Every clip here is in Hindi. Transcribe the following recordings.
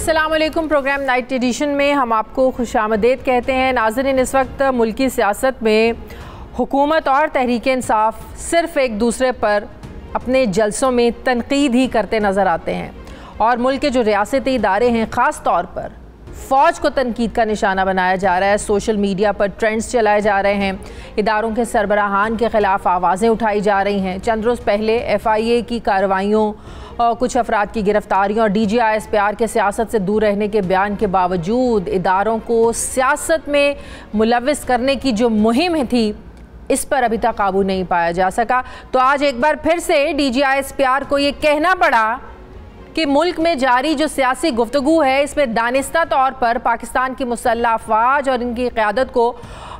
अस्सलाम वालेकुम। प्रोग्राम नाइट एडिशन में हम आपको खुशामदीद कहते हैं। नाज़रीन, इस वक्त मुल्की सियासत में हुकूमत और तहरीक इंसाफ सिर्फ़ एक दूसरे पर अपने जलसों में तनकीद ही करते नज़र आते हैं और मुल्क के जो रियासती इदारे हैं, ख़ास तौर पर फ़ौज को तनकीद का निशाना बनाया जा रहा है। सोशल मीडिया पर ट्रेंड्स चलाए जा रहे हैं, इदारों के सरबराहान के ख़िलाफ़ आवाज़ें उठाई जा रही हैं। चंद रोज़ पहले FIA की कार्रवाइयों और कुछ अफराद की गिरफ्तारियों और DGISPR के सियासत से दूर रहने के बयान के बावजूद इदारों को सियासत में मुलव्विस करने की जो मुहिम थी, इस पर अभी तक काबू नहीं पाया जा सका। तो आज एक बार फिर से DGISPR को ये कहना पड़ा कि मुल्क में जारी जो सियासी गुफ्तगू है, इसमें दानिस्ता तौर पर पाकिस्तान की मुसल्लह अफवाज और इनकी क़यादत को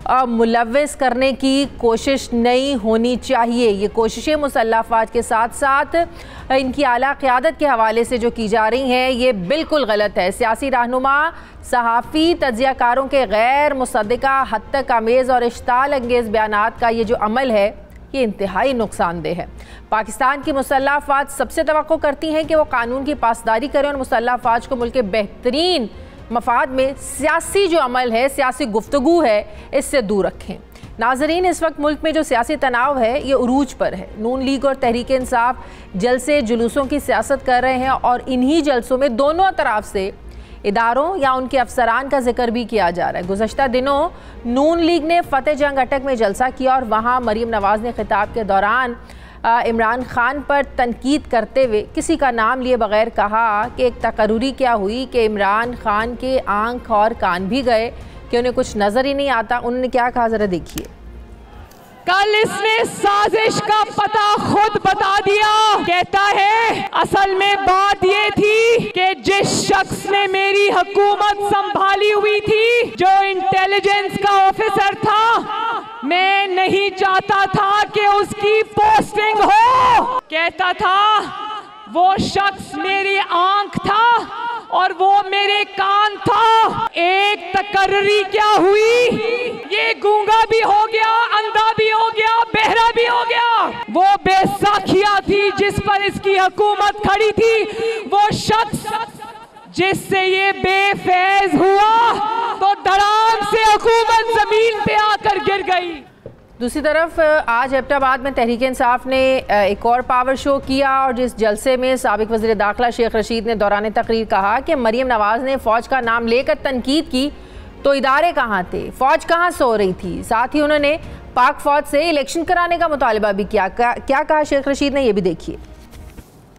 मुलव्विस करने की कोशिश नहीं होनी चाहिए। ये कोशिशें मुसल्लह अफवाज के साथ साथ इनकी आला क़यादत के हवाले से जो की जा रही हैं, ये बिल्कुल गलत है। सियासी रहनुमा, सहाफ़ी, तज्ज़ियाकारों के गैर मुसद्दिका, हद तक अमेज़ और इश्ताल अंगेज़ बयानात का ये जो अमल है, ये इंतहाई नुकसानदेह है। पाकिस्तान की मुसल्लह अफवाज सबसे तवक्को करती हैं कि वो कानून की पासदारी करें और मुसल्लह अफवाज को मुल्क के बेहतरीन मफाद में सियासी जो अमल है, सियासी गुफ्तगू है, इससे दूर रखें। नाज़रीन, इस वक्त मुल्क में जो सियासी तनाव है, ये उरूज पर है। नून लीग और तहरीक इंसाफ जलसे जुलूसों की सियासत कर रहे हैं और इन्हीं जलसों में दोनों तरफ से इदारों या उनके अफसरान का जिक्र भी किया जा रहा है। गुज़श्ता दिनों नून लीग ने फ़तेह जंग अटक में जलसा किया और वहाँ मरीम नवाज़ ने खिताब के दौरान इमरान खान पर तनकीद करते हुए किसी का नाम लिए बगैर कहा कि एक तकर्री क्या हुई कि इमरान खान के आँख और कान भी गए कि उन्हें कुछ नज़र ही नहीं आता। उन्होंने क्या कहा, ज़रा देखिए। कल इसने साजिश का पता खुद बता दिया। कहता है असल में बात ये थी कि जिस शख्स ने मेरी हुकूमत संभाली हुई थी, जो इंटेलिजेंस का ऑफिसर था, मैं नहीं चाहता था कि उसकी पोस्टिंग हो। कहता था वो शख्स मेरी आंख था और वो मेरे कान था। एक तकर्री क्या हुई, ये गूंगा भी हो गया, अंधा भी हो गया, बहरा भी हो गया। वो बैसाखिया थी जिस पर इसकी हुकूमत खड़ी थी, वो शख्स जिससे ये बेफैज हुआ तो धड़ाम से हुकूमत जमीन पे आकर गिर गई। दूसरी तरफ आज एबटाबाद में तहरीक इंसाफ ने एक और पावर शो किया और जिस जलसे में साबिक वज़ीर दाखिला शेख रशीद ने दौरान तकरीर कहा कि मरीम नवाज़ ने फ़ौज का नाम लेकर तनकीद की तो इदारे कहाँ थे, फ़ौज कहाँ सो रही थी। साथ ही उन्होंने पाक फ़ौज से इलेक्शन कराने का मुतालबा भी किया। क्या कहा शेख रशीद ने, ये भी देखिए।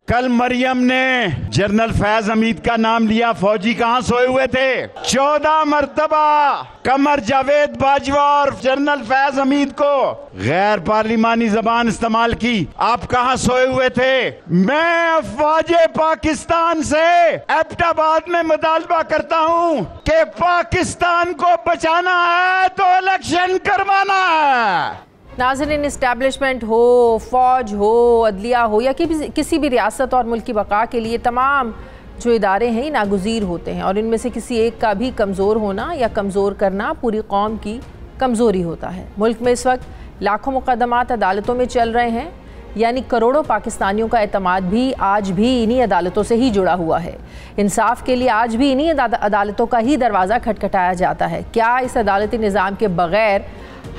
कल मरियम ने जनरल फैज हमीद का नाम लिया, फौजी कहाँ सोए हुए थे? 14 मरतबा कमर जावेद बाजवा और जनरल फैज हमीद को गैर पार्लिमानी जबान इस्तेमाल की। आप कहाँ सोए हुए थे? मैं अफवाज पाकिस्तान से एबटाबाद में मुतालबा करता हूँ कि पाकिस्तान को बचाना है तो इलेक्शन करवाना है। नाज़रीन, इस्टेब्लिशमेंट हो, फ़ौज हो, अदलिया हो या किसी भी रियासत और मुल्क की बका के लिए तमाम जो इदारे हैं ये नागुज़ीर होते हैं और इनमें से किसी एक का भी कमज़ोर होना या कमज़ोर करना पूरी कौम की कमज़ोरी होता है। मुल्क में इस वक्त लाखों मुकदमात अदालतों में चल रहे हैं, यानी करोड़ों पाकिस्तानियों का एतमाद भी आज भी इन्हीं अदालतों से ही जुड़ा हुआ है। इंसाफ के लिए आज भी इन्हीं अदालतों का ही दरवाज़ा खटखटाया जाता है। क्या इस अदालती निज़ाम के बग़ैर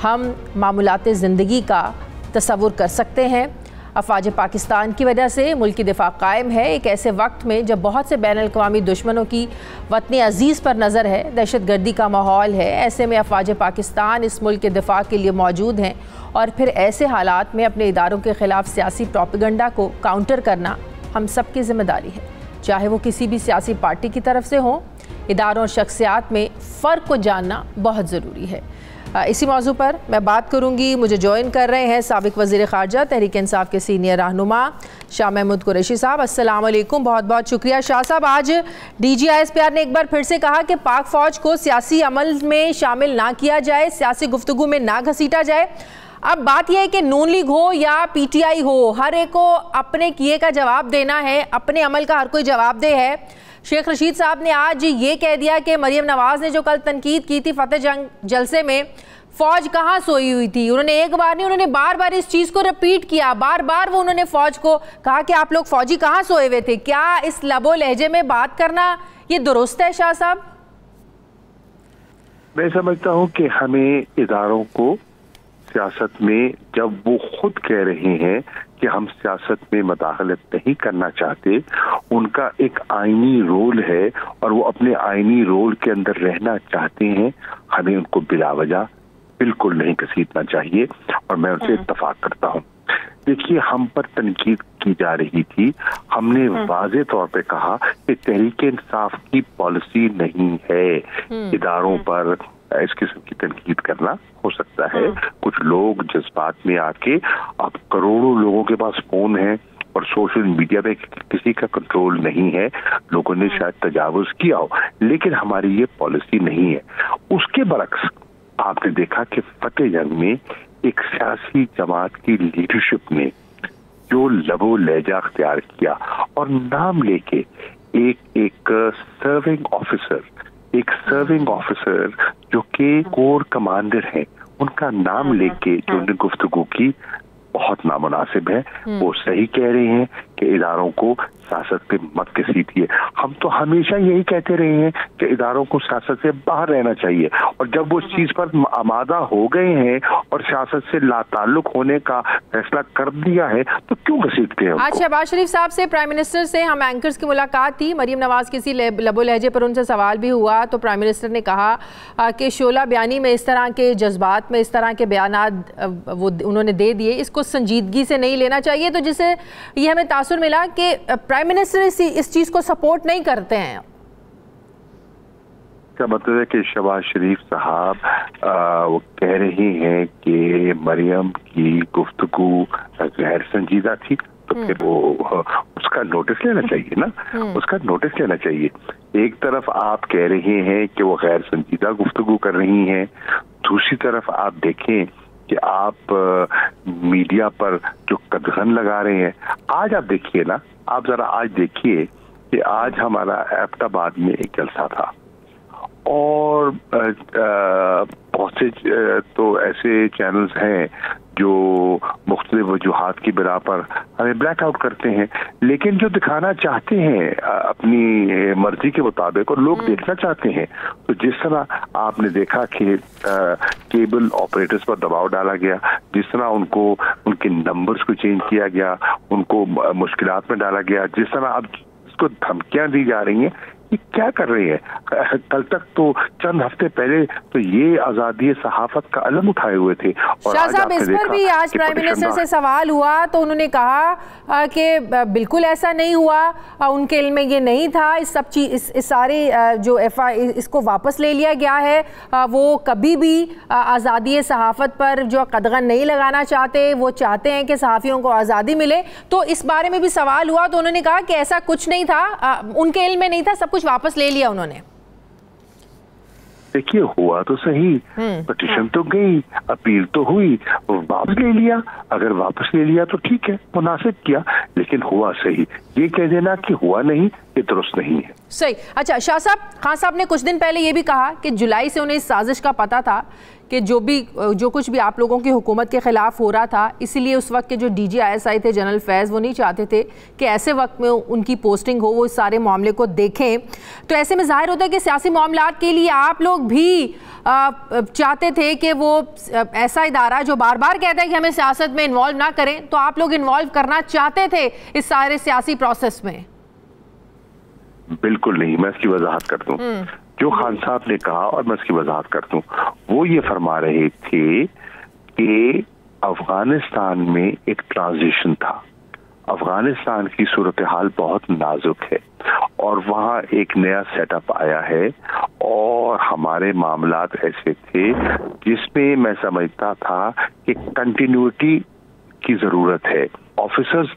हम मामूलाते ज़िंदगी का तसव्वुर कर सकते हैं? अफवाज पाकिस्तान की वजह से मुल्क की दिफा कायम है एक ऐसे वक्त में जब बहुत से बैन अल-अक़वामी दुश्मनों की वतन अज़ीज़ पर नज़र है, दहशत गर्दी का माहौल है। ऐसे में अफवाज पाकिस्तान इस मुल्क के दिफा के लिए मौजूद हैं और फिर ऐसे हालात में अपने इदारों के ख़िलाफ़ सियासी प्रोपेगेंडा को काउंटर करना हम सब की ज़िम्मेदारी है, चाहे वो किसी भी सियासी पार्टी की तरफ से हो। इदारों और शख्सियात में फ़र्क को जानना बहुत ज़रूरी है। इसी मौजू पर मैं बात करूंगी। मुझे ज्वाइन कर रहे हैं साबिक वज़ीर ख़ारजा तहरीक इंसाफ के सीनियर रहनुमा शाह महमूद कुरैशी साहब। अस्सलाम वालेकुम, बहुत बहुत शुक्रिया। शाह साहब, आज DGISPR ने एक बार फिर से कहा कि पाक फ़ौज को सियासी अमल में शामिल ना किया जाए, सियासी गुफ्तगू में ना घसीटा जाए। अब बात यह है कि नून लीग हो या PTI हो, हर एक को अपने किए का जवाब देना है, अपने अमल का हर कोई जवाबदेह है। शेख रशीद साहब ने आज ये कह दिया कि मरीम नवाज़ ने जो कल तनकीद की थी फ़तेह जंग जलसे में, फौज कहाँ सोई हुई थी? उन्होंने एक बार नहीं, उन्होंने बार बार इस चीज को रिपीट किया, बार बार वो उन्होंने फौज को कहा कि आप लोग फौजी कहाँ सोए हुए थे। क्या इस लबो लहजे में बात करना ये दुरुस्त है शाह साहब? मैं समझता हूँ कि हमें इदारों को सियासत में, जब वो खुद कह रहे हैं कि हम सियासत में मदाखलत नहीं करना चाहते, उनका एक आईनी रोल है और वो अपने आईनी रोल के अंदर रहना चाहते हैं, हमें उनको बिलावजह बिल्कुल नहीं घसीटना चाहिए और मैं उनसे इत्तफाक करता हूँ। देखिए, हम पर तनकीद की जा रही थी, हमने वाज़े तौर पे कहा कि तहरीक इंसाफ की पॉलिसी नहीं है इदारों पर इस किस्म की तनकीद करना। हो सकता है कुछ लोग जज्बात में आके, अब करोड़ों लोगों के पास फोन है और सोशल मीडिया पे किसी का कंट्रोल नहीं है, लोगों ने शायद तजावुज किया हो, लेकिन हमारी ये पॉलिसी नहीं है। उसके बरक्स आपने देखा कि फतेह जंग में एक सियासी जमात की लीडरशिप ने जो लबो लहजा अख्तियार किया और नाम लेके एक सर्विंग ऑफिसर जो कि कोर कमांडर हैं, उनका नाम लेके जो उन्होंने गुफ्तगू की, बहुत नामुनासिब है। वो सही कह रहे हैं कि इदारों को सियासत पे मत घसीटिए। हम तो हमेशा यही कहते रहे हैं कि इदारों को सियासत से बाहर रहना चाहिए, और जब वो इस चीज पर आमादा हो गए हैं और सियासत से लाताल्लुक होने का फैसला कर दिया है, तो क्यों घसीटते हैं? आज शहबाज शरीफ साहब से, प्राइम मिनिस्टर से हम एंकर्स की मुलाकात थी, मरियम नवाज किसी लबो लहजे पर उनसे सवाल भी हुआ, तो प्राइम मिनिस्टर ने कहा कि शोला बयानी में इस तरह के जज्बात में इस तरह के बयानात वो उन्होंने दे दिए, इसको संजीदगी से नहीं लेना चाहिए। तो जिससे ये हमें तासुर मिला कि प्राइम मिनिस्टर इस चीज को सपोर्ट नहीं करते हैं। इसका मतलब है कि शहबाज शरीफ साहब वो कह रहे हैं कि मरियम की गुफ्तगू गैर संजीदा थी, तो फिर वो उसका नोटिस लेना चाहिए ना, उसका नोटिस लेना चाहिए। एक तरफ आप कह रहे हैं कि वो गैर संजीदा गुफ्तगू कर रही हैं, दूसरी तरफ आप देखें कि आप मीडिया पर जो कदगन लगा रहे हैं। आज आप देखिए ना, आप जरा आज देखिए कि आज हमारा एबटाबाद में एक जलसा था और बहुत से तो ऐसे चैनल्स हैं जो मुख्तलिफ वजूहात की बिना पर हमें ब्लैक आउट करते हैं, लेकिन जो दिखाना चाहते हैं अपनी मर्जी के मुताबिक और लोग देखना चाहते हैं, तो जिस तरह आपने देखा कि केबल ऑपरेटर्स पर दबाव डाला गया, जिस तरह उनको उनके नंबर्स को चेंज किया गया, उनको मुश्किलात में डाला गया, जिस तरह अब इसको धमकियां दी जा रही हैं, ये क्या कर रही है? कल तक तो चंद हफ्ते पहले तो ये आजादी सहाफत का अलम उठाए हुए थे। और शाह साहब, इस पर भी आज प्राइम मिनिस्टर से सवाल हुआ तो उन्होंने कहा कि बिल्कुल ऐसा नहीं हुआ, उनके इल्म में ये नहीं था, इस सब चीज इस सारे जो इसको वापस ले लिया गया है, वो कभी भी आज़ादी सहाफत पर जो कदगन नहीं लगाना चाहते, वो चाहते हैं कि सहाफ़ियों को आज़ादी मिले। तो इस बारे में भी सवाल हुआ तो उन्होंने कहा कि ऐसा कुछ नहीं था, उनके इल्म में नहीं था, सब कुछ वापस ले लिया उन्होंने। देखिए, हुआ तो सही, पिटीशन तो गई, अपील तो हुई, वापस ले लिया। अगर वापस ले लिया तो ठीक है, मुनासिब किया, लेकिन हुआ सही। ये कह देना कि हुआ नहीं, ये दुरुस्त नहीं है। सही। अच्छा शाह साहब, खान साहब ने कुछ दिन पहले ये भी कहा कि जुलाई से उन्हें इस साजिश का पता था कि जो कुछ भी आप लोगों की हुकूमत के खिलाफ हो रहा था, इसीलिए उस वक्त के जो DGISI थे जनरल फैज़, वो नहीं चाहते थे कि ऐसे वक्त में उनकी पोस्टिंग हो, वो इस सारे मामले को देखें। तो ऐसे में जाहिर होता है कि सियासी मामलात के लिए आप लोग भी चाहते थे कि वो ऐसा इदारा जो बार बार कहता है कि हमें सियासत में इन्वॉल्व ना करें, तो आप लोग इन्वॉल्व करना चाहते थे इस सारे सियासी प्रोसेस में? बिल्कुल नहीं। मैं इसकी वजाहत कर दूं। जो खान साहब ने कहा, और मैं इसकी वजाहत कर दूं, वो ये फरमा रहे थे कि अफगानिस्तान में एक ट्रांजिशन था, अफगानिस्तान की सूरत हाल बहुत नाजुक है और वहाँ एक नया सेटअप आया है, और हमारे मामलात ऐसे थे जिसमें मैं समझता था कि कंटिन्यूटी की जरूरत है। ऑफिसर्स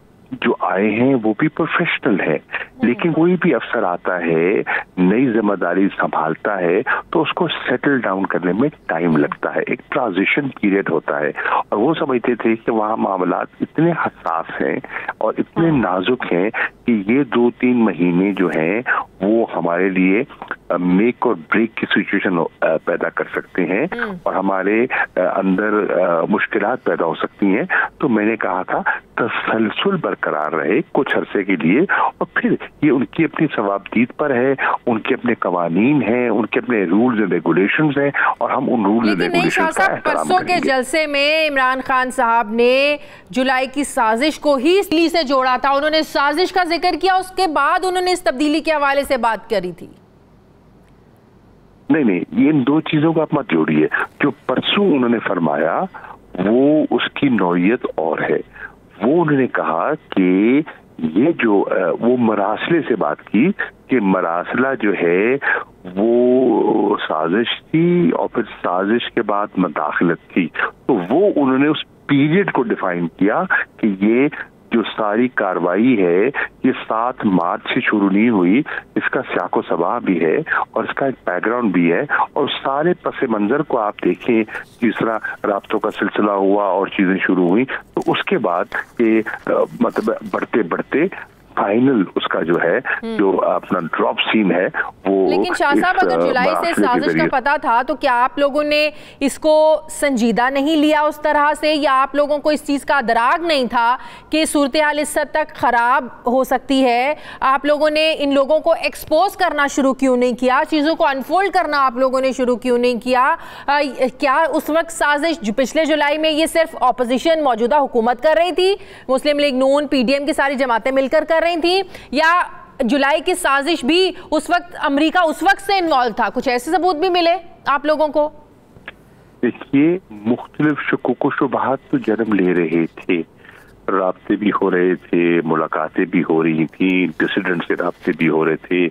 जो आए हैं वो भी प्रोफेशनल है, लेकिन कोई भी अफसर आता है, नई जिम्मेदारी संभालता है, तो उसको सेटल डाउन करने में टाइम लगता है, एक ट्रांजिशन पीरियड होता है। और वो समझते थे कि वहाँ मामलात इतने हसास हैं और इतने नाजुक हैं कि ये 2-3 महीने जो हैं वो हमारे लिए मेक और ब्रेक की सिचुएशन पैदा कर सकते हैं और हमारे अंदर मुश्किलात पैदा हो सकती हैं। तो मैंने कहा था तसलसल बरकरार रहे कुछ अरसे के लिए, और फिर ये उनकी अपनी सवाबदीद पर है, उनके अपने कवानीन हैं, उनके अपने रूल्स एंड रेगुलेशंस हैं, और हम उन रूल्स एंड रेगुलेशंस का एहतराम परसों के जलसे में इमरान खान साहब ने जुलाई की साजिश को ही इसलिए से जोड़ा था, उन्होंने साजिश का जिक्र किया, उसके बाद उन्होंने इस तब्दीली के हवाले से बात करी थी। नहीं, ये इन दो चीजों को आप मत जोड़िए। जो परसों उन्होंने फरमाया वो उसकी नौयत और है। वो उन्होंने कहा कि ये जो वो मरासले से बात की कि मरासला जो है वो साजिश थी और फिर साजिश के बाद मदाखलत थी। तो वो उन्होंने उस पीरियड को डिफाइन किया कि ये जो सारी कार्रवाई है ये 7 मार्च से शुरू नहीं हुई, इसका सियाको सबा भी है और इसका एक बैकग्राउंड भी है, और सारे पस मंजर को आप देखें जिस तरह राब्तों का सिलसिला हुआ और चीजें शुरू हुई, तो उसके बाद ये मतलब बढ़ते बढ़ते फाइनल उसका जो है जो अपना ड्रॉप सीन है वो। लेकिन शाह साहब, अगर जुलाई से साजिश का पता था तो क्या आप लोगों ने इसको संजीदा नहीं लिया उस तरह से, या आप लोगों को इस चीज़ का अदराक नहीं था कि सूरत हाल इस हद तक ख़राब हो सकती है? आप लोगों ने इन लोगों को एक्सपोज करना शुरू क्यों नहीं किया, चीज़ों को अनफोल्ड करना आप लोगों ने शुरू क्यों नहीं किया? क्या उस वक्त साजिश पिछले जुलाई में ये सिर्फ ऑपोजिशन मौजूदा हुकूमत कर रही थी, मुस्लिम लीग नून PDM की सारी जमातें मिलकर कर रही थी, या जुलाई की साजिश भी उस वक्त अमेरिका उस वक्त से इन्वॉल्व था? कुछ ऐसे सबूत भी मिले आप लोगों को? देखिए, मुख्तलिफ शुकूक शुबहात तो जन्म ले रहे थे, राब्ते भी हो रहे थे, मुलाकातें भी हो रही थी, डिसिडेंट से राब्ते भी हो रहे थे।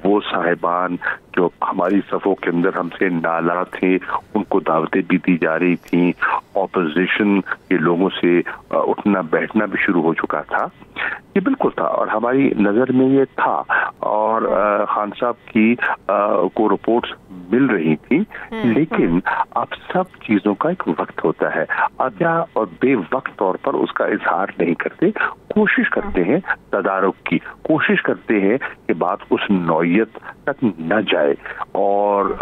वो साहिबान जो हमारी सफ़ों के अंदर हमसे नाला थे उनको दावतें भी दी जा रही थी, ऑपोजिशन के लोगों से उठना बैठना भी शुरू हो चुका था। ये बिल्कुल था और हमारी नज़र में ये था, और खान साहब की को रिपोर्ट्स मिल रही थी। लेकिन अब सब चीज़ों का एक वक्त होता है, आधा और बेवक्त तौर पर उसका इजहार नहीं करते, कोशिश करते हैं तदारुक की, कोशिश करते हैं कि बात उस नौयत तक न जाए, और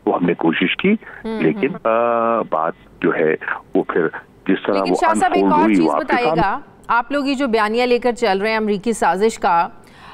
वो हमने कोशिश की, लेकिन बात जो है वो फिर जिस तरह वो अनफोल्ड हुई वो बताइएगा। आप लोग ये जो बयानिया लेकर चल रहे हैं अमरीकी साजिश का,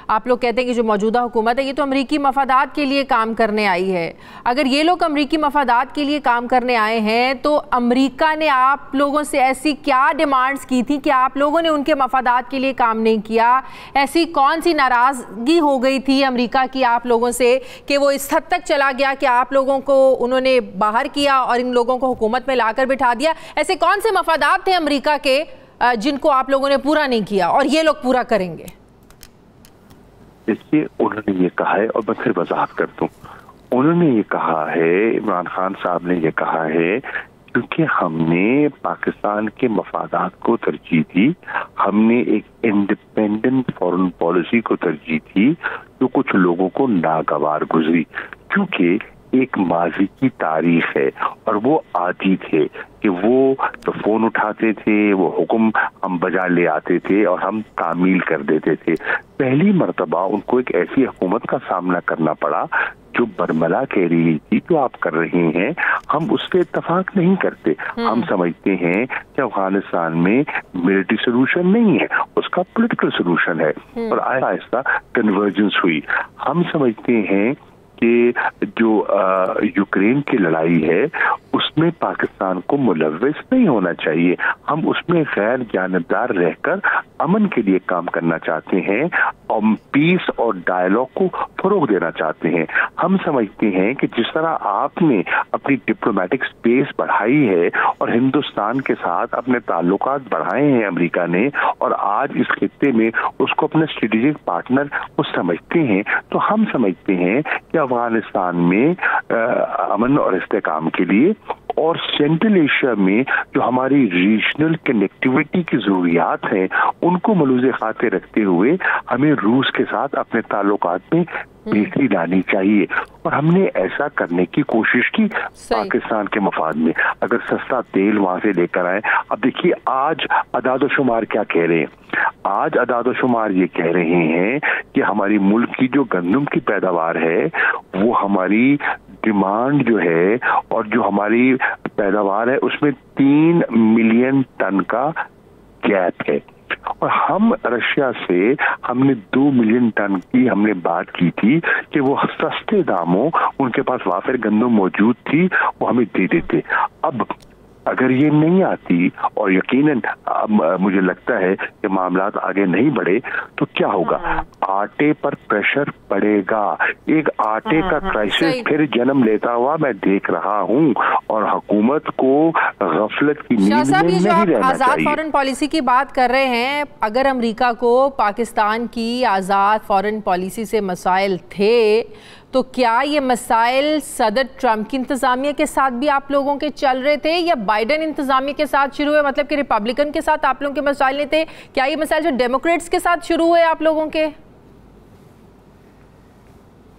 आप लोग कहते हैं कि जो मौजूदा हुकूमत है ये तो अमरीकी मफादात के लिए काम करने आई है। अगर ये लोग अमरीकी मफादात के लिए काम करने आए हैं तो अमरीका ने आप लोगों से ऐसी क्या डिमांड्स की थी कि आप लोगों ने उनके मफादात के लिए काम नहीं किया? ऐसी कौन सी नाराज़गी हो गई थी अमरीका की आप लोगों से कि वो इस हद तक चला गया कि आप लोगों को उन्होंने बाहर किया और इन लोगों को हुकूमत में लाकर बिठा दिया? ऐसे कौन से मफादात थे अमरीका के जिनको आप लोगों ने पूरा नहीं किया और ये लोग पूरा करेंगे? देखिए, उन्होंने ये कहा है, और मैं फिर वजाहत कर दूं, उन्होंने ये कहा है, इमरान खान साहब ने ये कहा है क्योंकि हमने पाकिस्तान के मफादात को तरजीह दी, हमने एक इंडिपेंडेंट फॉरेन पॉलिसी को तरजीह दी जो कुछ लोगों को नागवार गुजरी, क्योंकि एक माजी की तारीख है और वो आदी थे कि वो तो फोन उठाते थे, वो हुक्म हम बजा ले आते थे और हम तामील कर देते थे। पहली मर्तबा उनको एक ऐसी हुकूमत का सामना करना पड़ा जो बरमला कह रही थी जो आप कर रहे हैं हम उस पर इत्तफाक नहीं करते। हम समझते हैं कि अफगानिस्तान में मिलिट्री सोल्यूशन नहीं है, उसका पॉलिटिकल सोल्यूशन है, और आहिस्ता आहिस्ता कन्वर्जेंस हुई। हम समझते हैं कि जो यूक्रेन की लड़ाई है उसमें पाकिस्तान को मुलव्विस नहीं होना चाहिए, हम उसमें गैर जानबदार रहकर अमन के लिए काम करना चाहते हैं और पीस और डायलॉग को फरोग देना चाहते हैं। हम समझते हैं कि जिस तरह आपने अपनी डिप्लोमेटिक स्पेस बढ़ाई है और हिंदुस्तान के साथ अपने ताल्लुकात बढ़ाए हैं अमेरिका ने, और आज इस खित्ते में उसको अपना स्ट्रेटेजिक पार्टनर वो समझते हैं, तो हम समझते हैं कि अफगानिस्तान में अमन और इस्तेकाम के लिए और सेंट्रल एशिया में जो हमारी रीजनल कनेक्टिविटी की जरूरियात हैं उनको मलूज़े खाते रखते हुए हमें रूस के साथ अपने ताल्लुकात में बेहतरी लानी चाहिए, और हमने ऐसा करने की कोशिश की पाकिस्तान के मफाद में। अगर सस्ता तेल वहां से लेकर आए, अब देखिए आज अदाद-ओ-शुमार क्या कह रहे हैं, आज अदाद-ओ-शुमार ये कह रहे हैं कि हमारी मुल्क की जो गंदम की पैदावार है वो हमारी डिमांड जो है और जो हमारी पैदावार है उसमें 3 मिलियन टन का गैप है, और हम रशिया से हमने 2 मिलियन टन की हमने बात की थी कि वो सस्ते दामों उनके पास वाफिर गंदम मौजूद थी, वो हमें दे देते। अब अगर ये नहीं आती और यकीनन मुझे लगता है कि मामलात आगे नहीं बढ़े तो क्या होगा, आटे पर प्रेशर पड़ेगा, एक आटे का क्राइसिस फिर जन्म लेता हुआ मैं देख रहा हूँ, और हुकूमत को गफलत की नींद में नहीं रहना चाहिए। आज़ाद फॉरेन पॉलिसी की बात कर रहे हैं, अगर अमेरिका को पाकिस्तान की आज़ाद फॉरेन पॉलिसी से मसाइल थे तो क्या ये मसाइल सदर ट्रंप की इंतजामिया के साथ भी आप लोगों के चल रहे थे या बाइडेन इंतजामिया के साथ शुरू हुए, मतलब कि रिपब्लिकन के साथ आप लोगों के मसाइल नहीं थे? क्या ये मसाइल जो डेमोक्रेट्स के साथ शुरू हुए आप लोगों के?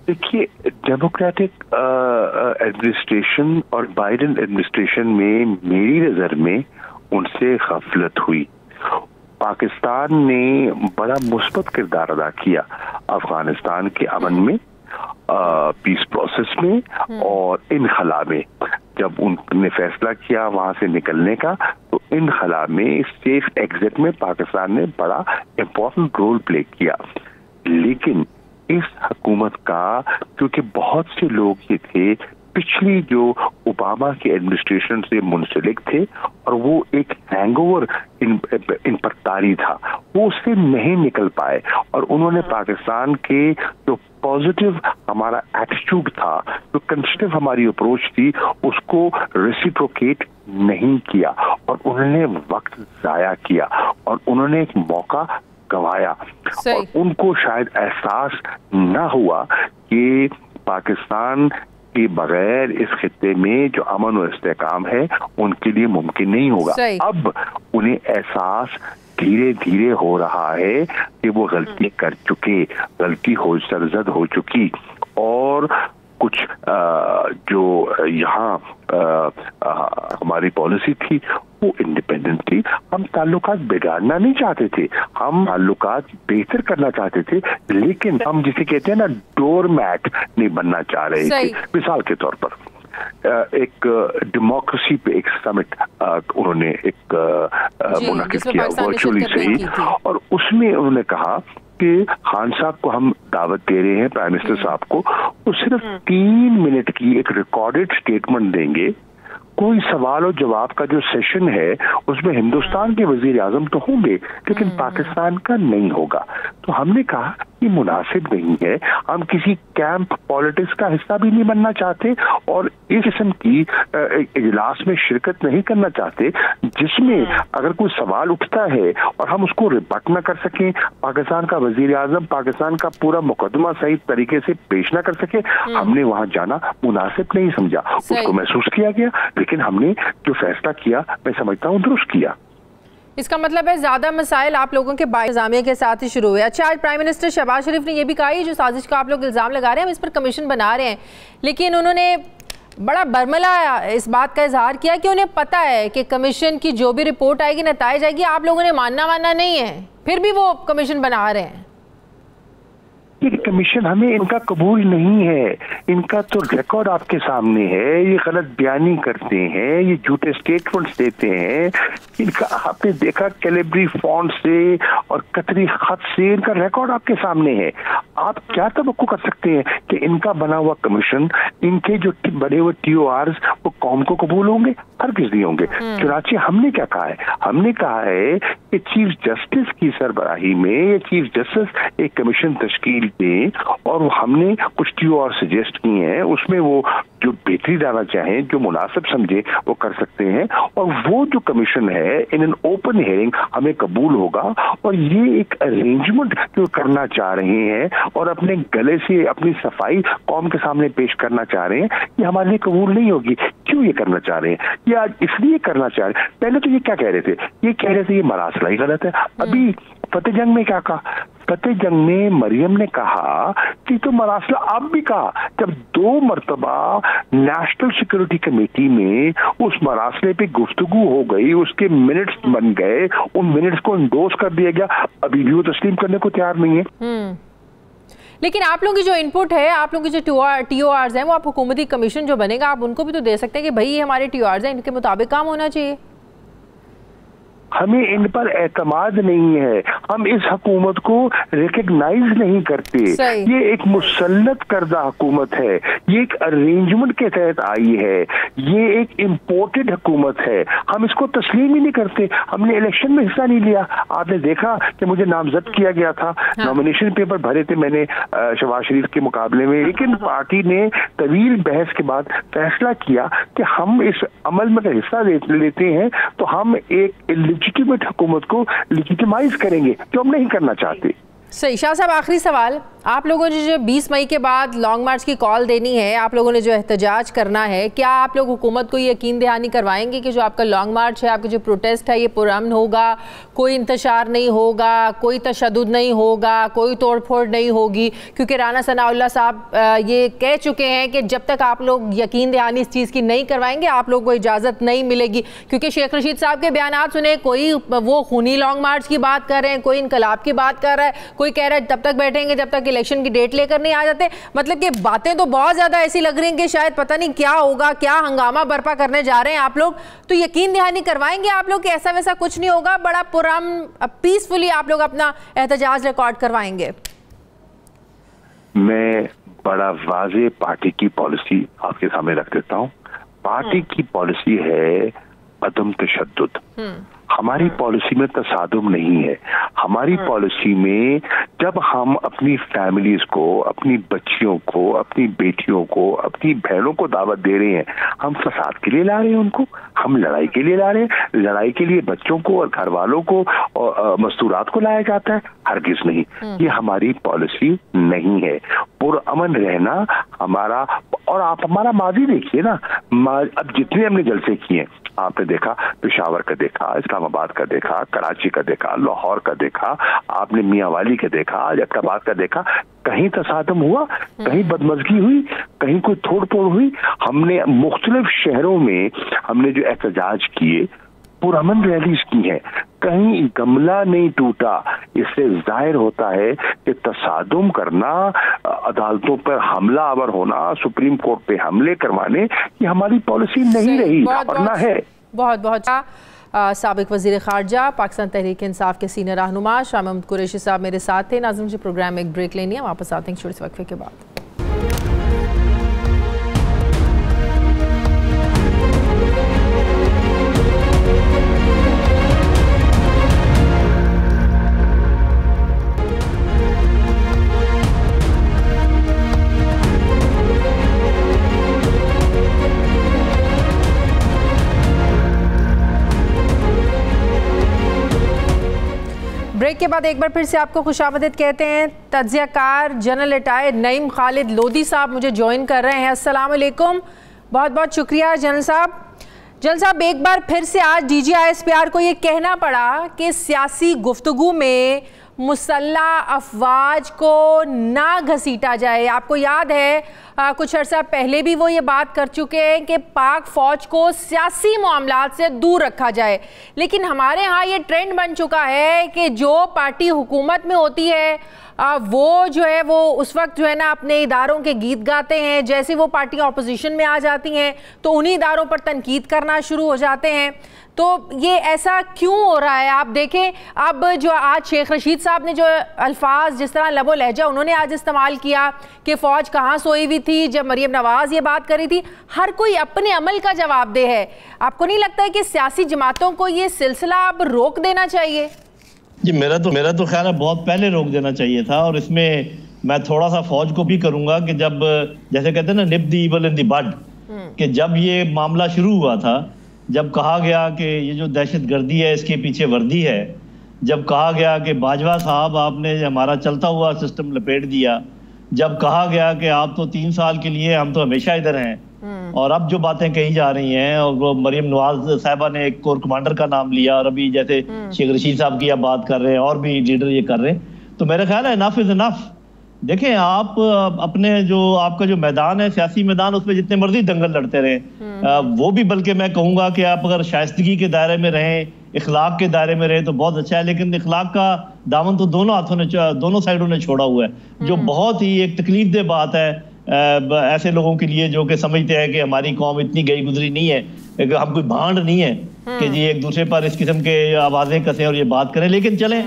देखिए, डेमोक्रेटिक एडमिनिस्ट्रेशन और बाइडेन एडमिनिस्ट्रेशन में मेरी नजर में उनसे गफलत हुई। पाकिस्तान ने बड़ा मुस्बत किरदार अदा किया अफगानिस्तान के अमन में, पीस प्रोसेस में और इनखला में। जब उन्होंने फैसला किया वहां से निकलने का तो इनखला में सेफ एग्जिट में पाकिस्तान ने बड़ा इम्पोर्टेंट रोल प्ले किया। लेकिन इस हुकूमत का, क्योंकि बहुत से लोग ये थे पिछली जो ओबामा की एडमिनिस्ट्रेशन से मुंसलिक थे और वो एक हैंगओवर इन पर तारी था, वो उससे नहीं निकल पाए, और उन्होंने पाकिस्तान के जो पॉजिटिव हमारा एटीट्यूड था, जो कंस्ट्रक्टिव हमारी अप्रोच थी, उसको रेसिप्रोकेट नहीं किया, और उन्होंने वक्त जाया किया और उन्होंने एक मौका गंवाया, और उनको शायद एहसास ना हुआ कि पाकिस्तान के बगैर इस खित्ते में जो अमन और इस्तेहकाम है उनके लिए मुमकिन नहीं होगा। अब उन्हें एहसास धीरे धीरे हो रहा है कि वो गलती कर चुके, गलती हो सरजद हो चुकी, और कुछ जो यहाँ हमारी पॉलिसी थी वो इंडिपेंडेंट थी। हम ताल्लुकात बिगाड़ना नहीं चाहते थे, हम ताल्लुकात बेहतर करना चाहते थे, लेकिन हम जिसे कहते हैं ना डोर मैट नहीं बनना चाह रहे थे। मिसाल के तौर पर एक डेमोक्रेसी पे एक समिट उन्होंने एक मुनाकिद किया वर्चुअली से ही, और उसमें उन्होंने कहा कि खान साहब को हम दावत दे रहे हैं, प्राइम मिनिस्टर साहब को, वो सिर्फ 3 मिनट की एक रिकॉर्डेड स्टेटमेंट देंगे। कोई सवाल और जवाब का जो सेशन है उसमें हिंदुस्तान के वजीर आजम तो होंगे लेकिन पाकिस्तान का नहीं होगा। तो हमने कहा कि मुनासिब नहीं है, हम किसी कैंप पॉलिटिक्स का हिस्सा भी नहीं बनना चाहते और इस किस्म की इजलास में शिरकत नहीं करना चाहते जिसमें अगर कोई सवाल उठता है और हम उसको रिबट ना कर सकें, पाकिस्तान का वजीर आजम पाकिस्तान का पूरा मुकदमा सही तरीके से पेश ना कर सके, हमने वहां जाना मुनासिब नहीं समझा। उसको महसूस किया गया, लेकिन हमने जो फैसला किया मैं समझता हूँ दुरुस्त किया। इसका मतलब है ज्यादा मसाइल आप लोगों के इंतजामिया के साथ ही शुरू हुए। अच्छा, आज प्राइम मिनिस्टर शहबाज शरीफ ने यह भी कहा है जो साजिश का आप लोग इल्जाम लगा रहे हैं हम इस पर कमीशन बना रहे हैं, लेकिन उन्होंने बड़ा बरमला इस बात का इजहार किया कि उन्हें पता है कि कमीशन की जो भी रिपोर्ट आएगी, नताइज आएगी, आप लोगों ने मानना नहीं है, फिर भी वो कमीशन बना रहे हैं। ये कमीशन हमें इनका कबूल नहीं है, इनका तो रिकॉर्ड आपके सामने है, ये गलत बयानी करते हैं, ये झूठे स्टेटमेंट्स देते हैं। इनका आपने देखा कैलिब्री फॉन्ट से और कतरी खत से इनका रिकॉर्ड आपके सामने है। आप क्या तवक्को कर सकते हैं कि इनका बना हुआ कमीशन, इनके जो बने हुए TORs वो कौम को कबूल होंगे? हरगिज़ नहीं होंगे। चुनांचे हमने क्या कहा है, हमने कहा है कि चीफ जस्टिस की सरबराही में ये चीफ जस्टिस एक कमीशन तश्कील दें और हमने कुछ टी और सजेस्ट किए हैं, उसमें वो जो बेहतरी डालना चाहें, जो मुनासिब समझे वो कर सकते हैं और वो जो कमीशन है इन एन ओपन हियरिंग हमें कबूल होगा। और ये एक अरेंजमेंट जो करना चाह रहे हैं और अपने गले से अपनी सफाई कौम के सामने पेश करना चाह रहे हैं, ये हमारे लिए कबूल नहीं होगी। क्यों ये करना चाह रहे हैं? ये आज इसलिए करना चाह रहे हैं, पहले तो ये क्या कह रहे थे, ये कह रहे थे ये मरासला ही गलत है। अभी फतेह जंग में क्या कहा, फतेह जंग में मरियम ने कहा कि तो मरासला आप भी कहा, जब 2 मरतबा नेशनल सिक्योरिटी कमेटी में उस मरासले पे गुफ्तगू हो गई, उसके मिनट्स बन गए, उन मिनट्स को इंडोर्स कर दिया गया, अभी भी वो तस्लीम करने को तैयार नहीं है। लेकिन आप लोगों की जो इनपुट है, आप लोगों की जो TORs हैं, वो आप हुकूमती कमीशन जो बनेगा आप उनको भी तो दे सकते हैं कि भाई ये हमारे TORs हैं, इनके मुताबिक काम होना चाहिए। हमें इन पर एतमाद नहीं है, हम इस हुकूमत को रिकग्नाइज नहीं करते। ये एक मुसल्लत करदा हुकूमत है, ये एक अरेंजमेंट के तहत आई है, ये एक इम्पोर्टेड हुकूमत है, हम इसको तस्लीम ही नहीं करते। हमने इलेक्शन में हिस्सा नहीं लिया, आपने देखा कि मुझे नामजद किया गया था, नॉमिनेशन पेपर भरे थे मैंने शहबाज शरीफ के मुकाबले में, लेकिन पार्टी ने तवील बहस के बाद फैसला किया कि हम इस अमल में हिस्सा लेते हैं तो हम एक लेजिटिमेट हुकूमत को लेजिटिमाइज करेंगे, जो हम नहीं करना चाहते। सही। शाह साहब, आखिरी सवाल, आप लोगों ने जो 20 मई के बाद लॉन्ग मार्च की कॉल देनी है, आप लोगों ने जो एहतजाज करना है, क्या आप लोग हुकूमत को यकीन दहानी करवाएंगे कि जो आपका लॉन्ग मार्च है, आपका जो प्रोटेस्ट है, ये पुरअमन होगा, कोई इंतशार नहीं होगा, कोई तशद्दुद नहीं होगा, कोई तोड़ फोड़ नहीं होगी? क्योंकि राना सनाउल्लाह साहब ये कह चुके हैं कि जब तक आप लोग यकीन दहानी इस चीज़ की नहीं करवाएंगे आप लोग को इजाज़त नहीं मिलेगी। क्योंकि शेख रशीद साहब के बयान सुने, कोई वो खूनी लॉन्ग मार्च की बात कर रहे हैं, कोई इनकलाब की बात कर रहा है, कोई कह रहा है तब तक बैठेंगे जब तक इलेक्शन की डेट लेकर नहीं आ जाते। मतलब कि बातें तो बहुत ज्यादा ऐसी लग रही हैं कि शायद पता नहीं क्या होगा, क्या हंगामा बर्पा करने जा रहे हैं आप लोग। तो यकीन दहानी करवाएंगे आप लोग कि ऐसा वैसा कुछ नहीं होगा, बड़ा पुरअमन पीसफुली आप लोग अपना एहतजाज रिकॉर्ड करवाएंगे? मैं बड़ा वाज़ेह पार्टी की पॉलिसी आपके सामने रख देता हूँ। पार्टी की पॉलिसी है अदम तशद्दुद। हमारी पॉलिसी में तसादुम नहीं है। हमारी पॉलिसी में जब हम अपनी फैमिलीज को, अपनी बच्चियों को, अपनी बेटियों को, अपनी बहनों को दावत दे रहे हैं, हम फसाद के लिए ला रहे हैं उनको, हम लड़ाई के लिए ला रहे हैं? लड़ाई के लिए बच्चों को और घर वालों को और मस्तूरात को लाया जाता है? हरगिज नहीं। ये हमारी पॉलिसी नहीं है। पुरअमन रहना हमारा, और आप हमारा माजी देखिए ना, अब जितने हमने जलसे किए, आपने देखा पेशावर का देखा, इस्लामाबाद का देखा, कराची का देखा, लाहौर का देखा, आपने मियांवाली का देखा, जैदाबाद का देखा, कहीं तसादम हुआ, कहीं बदमज़गी हुई, कहीं कोई तोड़ फोड़ हुई? हमने मुख्तलिफ शहरों में हमने जो एहतजाज किए, पुरअमन रैलीज की है, कहीं गमला नहीं टूटा। इससे जाहिर होता है कि तसादुम करना, अदालतों पर हमला आवर होना, सुप्रीम कोर्ट पे हमले करवाने, ये हमारी पॉलिसी नहीं रही और ना है। बहुत बहुत साबिक वज़ीर ख़ारजा पाकिस्तान तहरीक इंसाफ के सीनियर रहनुमा शाह महमूद कुरैशी साहब मेरे साथ थे। नाज़रीन, मुझे प्रोग्राम एक ब्रेक लेनी है, वापस आते हैं छोटे से वक्फे के बाद। ब्रेक के बाद एक बार फिर से आपको खुशामदीद कहते हैं। तज्ज़ियाकार जनरल रिटायर्ड नईम खालिद लोधी साहब मुझे ज्वाइन कर रहे हैं। अस्सलाम वालेकुम, बहुत बहुत शुक्रिया जनरल साहब। जनरल साहब, एक बार फिर से आज DGISPR को ये कहना पड़ा कि सियासी गुफ्तगू में मुसल्लह अफवाज को ना घसीटा जाए। आपको याद है कुछ अर्सा पहले भी वो ये बात कर चुके हैं कि पाक फ़ौज को सियासी मामलात से दूर रखा जाए, लेकिन हमारे यहाँ ये ट्रेंड बन चुका है कि जो पार्टी हुकूमत में होती है वो जो है वो उस वक्त जो है ना अपने इदारों के गीत गाते हैं, जैसे वो पार्टियां ऑपोजिशन में आ जाती हैं तो उन्हीं इदारों पर तनकीद करना शुरू हो जाते हैं। तो ये ऐसा क्यों हो रहा है? आप देखें अब जो आज शेख रशीद साहब ने जो अल्फाज जिस तरह लबो लहजा उन्होंने आज इस्तेमाल किया कि फ़ौज कहाँ सोई हुई थी जब मरियम नवाज़ ये बात करी थी, हर कोई अपने अमल का जवाबदेह है। आपको नहीं लगता है कि सियासी जमातों को ये सिलसिला अब रोक देना चाहिए? जी मेरा तो ख्याल है बहुत पहले रोक देना चाहिए था। और इसमें मैं थोड़ा सा फौज को भी करूंगा कि जब जैसे कहते हैं ना nip the evil in the bud, कि जब ये मामला शुरू हुआ था, जब कहा गया कि ये जो दहशतगर्दी है इसके पीछे वर्दी है, जब कहा गया कि बाजवा साहब आपने हमारा चलता हुआ सिस्टम लपेट दिया, जब कहा गया कि आप तो 3 साल के लिए, हम तो हमेशा इधर हैं, और अब जो बातें कही जा रही हैं, और वो मरियम नवाज साहिबा ने एक कोर कमांडर का नाम लिया, और अभी जैसे शेख रशीद साहब की आप बात कर रहे हैं और भी लीडर ये कर रहे हैं, तो मेरा ख्याल है इनफ इज इनफ। देखें आप अपने जो आपका जो मैदान है, सियासी मैदान, उसमें जितने मर्जी दंगल लड़ते रहें, वो भी बल्कि मैं कहूँगा कि आप अगर शाइस्तगी के दायरे में रहें, इखलाक के दायरे में रहें तो बहुत अच्छा है। लेकिन इखलाक का दामन तो दोनों हाथों ने, दोनों साइडों ने छोड़ा हुआ है, जो बहुत ही एक तकलीफ दह बात है ऐसे लोगों के लिए जो कि समझते हैं कि हमारी कौम इतनी गई गुजरी नहीं है, हम कोई भांड नहीं है कि जी एक दूसरे पर इस किस्म के आवाजें कसें और ये बात करें। लेकिन चलें,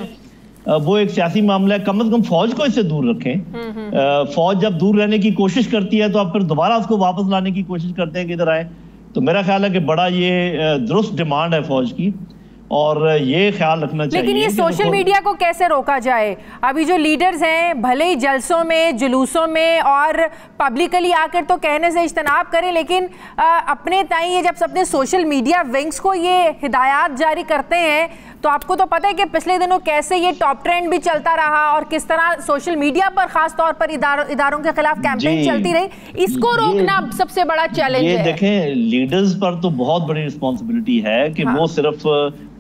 वो एक सियासी मामला है, कम से कम फौज को इससे दूर रखें। फौज जब दूर रहने की कोशिश करती है तो आप फिर दोबारा उसको वापस लाने की कोशिश करते हैं कि इधर आए। तो मेरा ख्याल है कि बड़ा ये दुरुस्त डिमांड है फौज की, और ये ख्याल रखना चाहिए। लेकिन ये सोशल मीडिया को कैसे रोका जाए? अभी जो लीडर्स हैं भले ही जलसों में, जुलूसों में और पब्लिकली आकर तो कहने से इज्तनाब करें, लेकिन अपने ताई ये जब अपने सोशल मीडिया विंग्स को ये हिदायत जारी करते हैं, तो आपको तो पता है कि पिछले दिनों कैसे ये टॉप ट्रेंड भी चलता रहा और किस तरह सोशल मीडिया पर खास तौर पर इदारों के खिलाफ कैंपेन चलती रही। इसको रोकना सबसे बड़ा चैलेंज है। देखें, लीडर्स पर तो बहुत बड़ी रिस्पॉन्सिबिलिटी है कि वो सिर्फ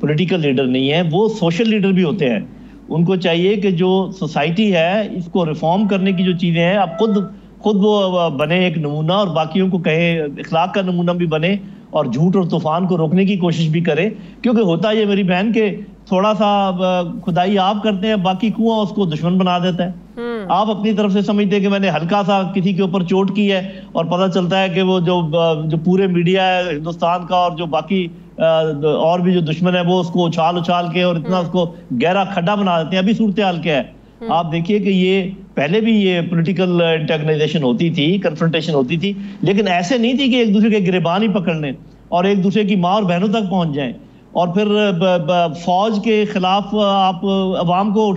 पॉलिटिकल लीडर नहीं है, वो सोशल लीडर भी होते हैं। उनको चाहिए कि जो सोसाइटी है इसको रिफॉर्म करने की जो चीजें हैं, आप खुद वो बने एक नमूना, और बाकियों को कहे, इखलाक का नमूना भी बने, और झूठ और तूफान को रोकने की कोशिश भी करे। क्योंकि होता ये मेरी बहन के थोड़ा सा खुदाई आप करते हैं, बाकी कुआं उसको दुश्मन बना देता है। आप अपनी तरफ से समझते हैं कि मैंने हल्का सा किसी के ऊपर चोट की है, और पता चलता है कि वो जो पूरे मीडिया है हिंदुस्तान का और जो बाकी और भी जो दुश्मन है वो उसको उछाल के और इतना उसको गहरा खड्डा बना देते हैं। अभी सूरत हाल क्या है आप देखिए कि ये पहले भी ये पॉलिटिकल इंटेग्नाइजेशन होती थी, कन्फ्रंटेशन होती थी, लेकिन ऐसे नहीं थी कि एक दूसरे के गिरबान ही पकड़ लें और एक दूसरे की माँ और बहनों तक पहुंच जाएं, और फिर फौज के खिलाफ आप अवाम को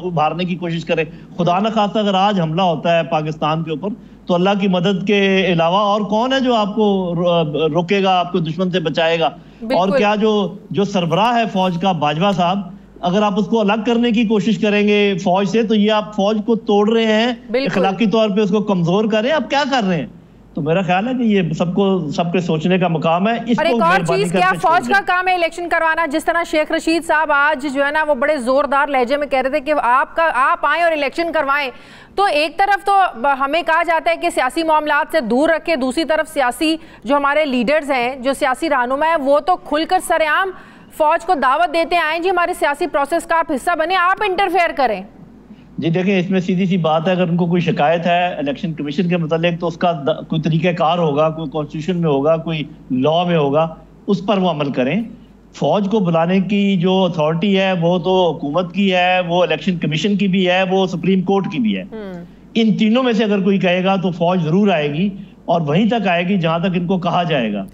उभारने की कोशिश करें। खुदा न खास्ता अगर आज हमला होता है पाकिस्तान के ऊपर, तो अल्लाह की मदद के अलावा और कौन है जो आपको रोकेगा, आपको दुश्मन से बचाएगा? और क्या जो सरबराह है फौज का, बाजवा साहब, अगर आप उसको अलग करने की कोशिश करेंगे फौज से, तो ये आप फौज को तोड़ रहे हैं, इखलाकी तौर पे उसको कमजोर कर रहे हैं। आप क्या कर रहे हैं? तो मेरा ख्याल है कि ये सबके सोचने का मुकाम है। और एक और चीज, क्या फौज का काम है इलेक्शन करवाना? जिस तरह शेख रशीद साहब आज जो है ना वो बड़े जोरदार लहजे में कह रहे थे कि आप आए और इलेक्शन करवाएं, तो एक तरफ तो हमें कहा जाता है कि सियासी मामलात से दूर रखे, दूसरी तरफ सियासी जो हमारे लीडर्स हैं, जो सियासी रहनुमा है, वो तो खुलकर सरेआम फौज को दावत देते आए, जी हमारे सियासी प्रोसेस का आप हिस्सा बने, आप इंटरफेयर करें। जी देखें, इसमें सीधी सी बात है, अगर उनको कोई शिकायत है इलेक्शन कमीशन के मतलब, तो उसका कोई तरीक़ाकार होगा, कोई कॉन्स्टिट्यूशन में होगा, कोई लॉ में होगा, उस पर वो अमल करें। फौज को बुलाने की जो अथॉरिटी है वो तो हुकूमत की है, वो इलेक्शन कमीशन की भी है, वो सुप्रीम कोर्ट की भी है। इन तीनों में से अगर कोई कहेगा तो फौज जरूर आएगी, और वहीं तक आएगी जहां तक इनको कहा जाएगा।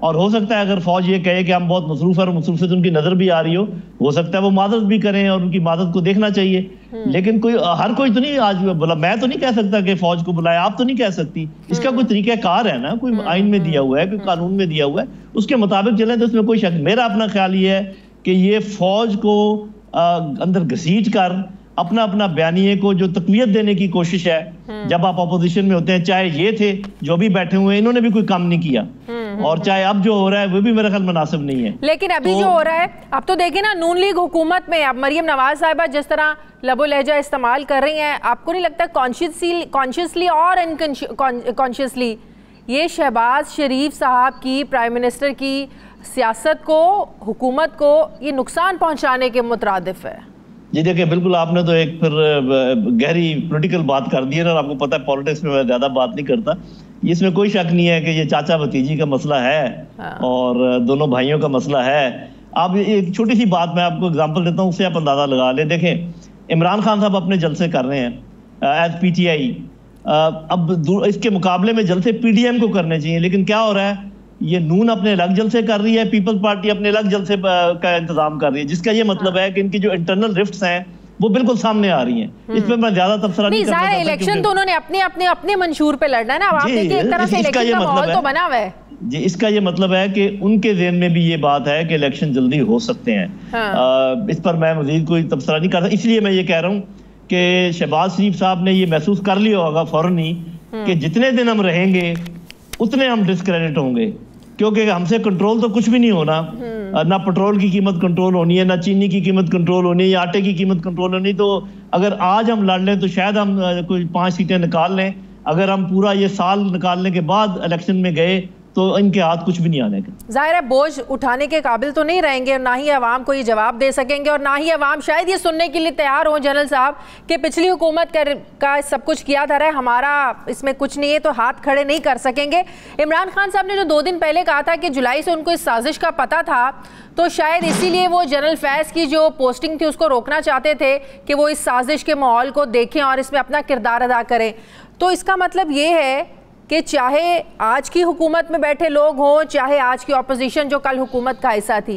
और हो सकता है अगर फौज ये कहे कि हम बहुत मसरूफ है और मसरूफियत उनकी नजर भी आ रही हो सकता है वो मादत भी करें, और उनकी मादत को देखना चाहिए। लेकिन हर कोई तो नहीं आज बोला, मैं तो नहीं कह सकता कि फौज को बुलाए, आप तो नहीं कह सकती। इसका कोई तरीकाकार है ना, कोई आइन में दिया हुआ है, कोई कानून में दिया हुआ है, उसके मुताबिक चले तो उसमें कोई शक। मेरा अपना ख्याल ये है कि ये फौज को अंदर घसीट कर अपना बयानिए को जो तकवीत देने की कोशिश है, जब आप अपोजिशन में होते हैं, चाहे ये थे जो भी बैठे हुए हैं, इन्होंने भी कोई काम नहीं किया, और चाहे अब जो हो रहा है वो भी मेरा ख्याल मुनासिब नहीं है। लेकिन अभी जो हो रहा है, अब तो देखिए ना, नून लीग हुकूमत में अब मरियम नवाज साहिबा जिस तरह लबो लहजा इस्तेमाल कर रही हैं, आपको नहीं लगता कॉन्शियसली और इनकॉन्शियसली ये शहबाज शरीफ साहब की, प्राइम मिनिस्टर की सियासत को, हुकूमत को ये नुकसान पहुँचाने के मुतरादिफ है? जी देखिए, बिल्कुल आपने तो एक फिर गहरी पॉलिटिकल बात कर दी है ना। आपको पता है पॉलिटिक्स में मैं ज्यादा बात नहीं करता। इसमें कोई शक नहीं है कि ये चाचा भतीजी का मसला है और दोनों भाइयों का मसला है। आप एक छोटी सी बात मैं आपको एग्जांपल देता हूँ, उससे आप अंदाजा लगा ले। देखें, इमरान खान साहब अपने जलसे कर रहे हैं एज पीटीआई। अब इसके मुकाबले में जलसे पीडीएम को करने चाहिए, लेकिन क्या हो रहा है, ये नून अपने अलग जलसे कर रही है, पीपल्स पार्टी अपने अलग जलसे का इंतजाम कर रही है, जिसका ये मतलब है कि इनकी जो इंटरनल रिफ्ट्स हैं वो बिल्कुल सामने आ रही हैं। इसमें मैं ज्यादा तबसरा नहीं करना चाहता। इलेक्शन तो उन्होंने अपने मंशूर पे लड़ना है ना। आप देखिए, एक तरह से इलेक्शन का माहौल तो बना हुआ है जी। इसका ये मतलब है कि उनके ज़हन में भी ये बात है कि इलेक्शन जल्दी हो सकते हैं। इस पर मैं मजीद कोई तबसरा नहीं करता। इसलिए मैं ये कह रहा हूँ कि शहबाज शरीफ साहब ने ये महसूस कर लिया होगा फौरन ही कि जितने दिन हम रहेंगे उतने हम डिस्क्रेडिट होंगे, क्योंकि हमसे कंट्रोल तो कुछ भी नहीं होना। ना पेट्रोल की कीमत कंट्रोल होनी है, ना चीनी की कीमत कंट्रोल होनी है, या आटे की कीमत कंट्रोल होनी। तो अगर आज हम लड़ लें तो शायद हम कोई 5 सीटें निकाल लें। अगर हम पूरा ये साल निकालने के बाद इलेक्शन में गए तो इनके हाथ कुछ भी नहीं आने का। जाहिर है बोझ उठाने के काबिल तो नहीं रहेंगे, और ना ही अवाम को ये जवाब दे सकेंगे, और ना ही अवाम शायद ये सुनने के लिए तैयार हो जनरल साहब कि पिछली हुकूमत का सब कुछ किया था, हमारा इसमें कुछ नहीं है, तो हाथ खड़े नहीं कर सकेंगे। इमरान खान साहब ने जो 2 दिन पहले कहा था कि जुलाई से उनको इस साजिश का पता था, तो शायद इसीलिए वो जनरल फैज़ की जो पोस्टिंग थी उसको रोकना चाहते थे कि वो इस साजिश के माहौल को देखें और इसमें अपना किरदार अदा करें। तो इसका मतलब ये है कि चाहे आज की हुकूमत में बैठे लोग हों, चाहे आज की ऑपोजिशन जो कल हुकूमत का हिस्सा थी,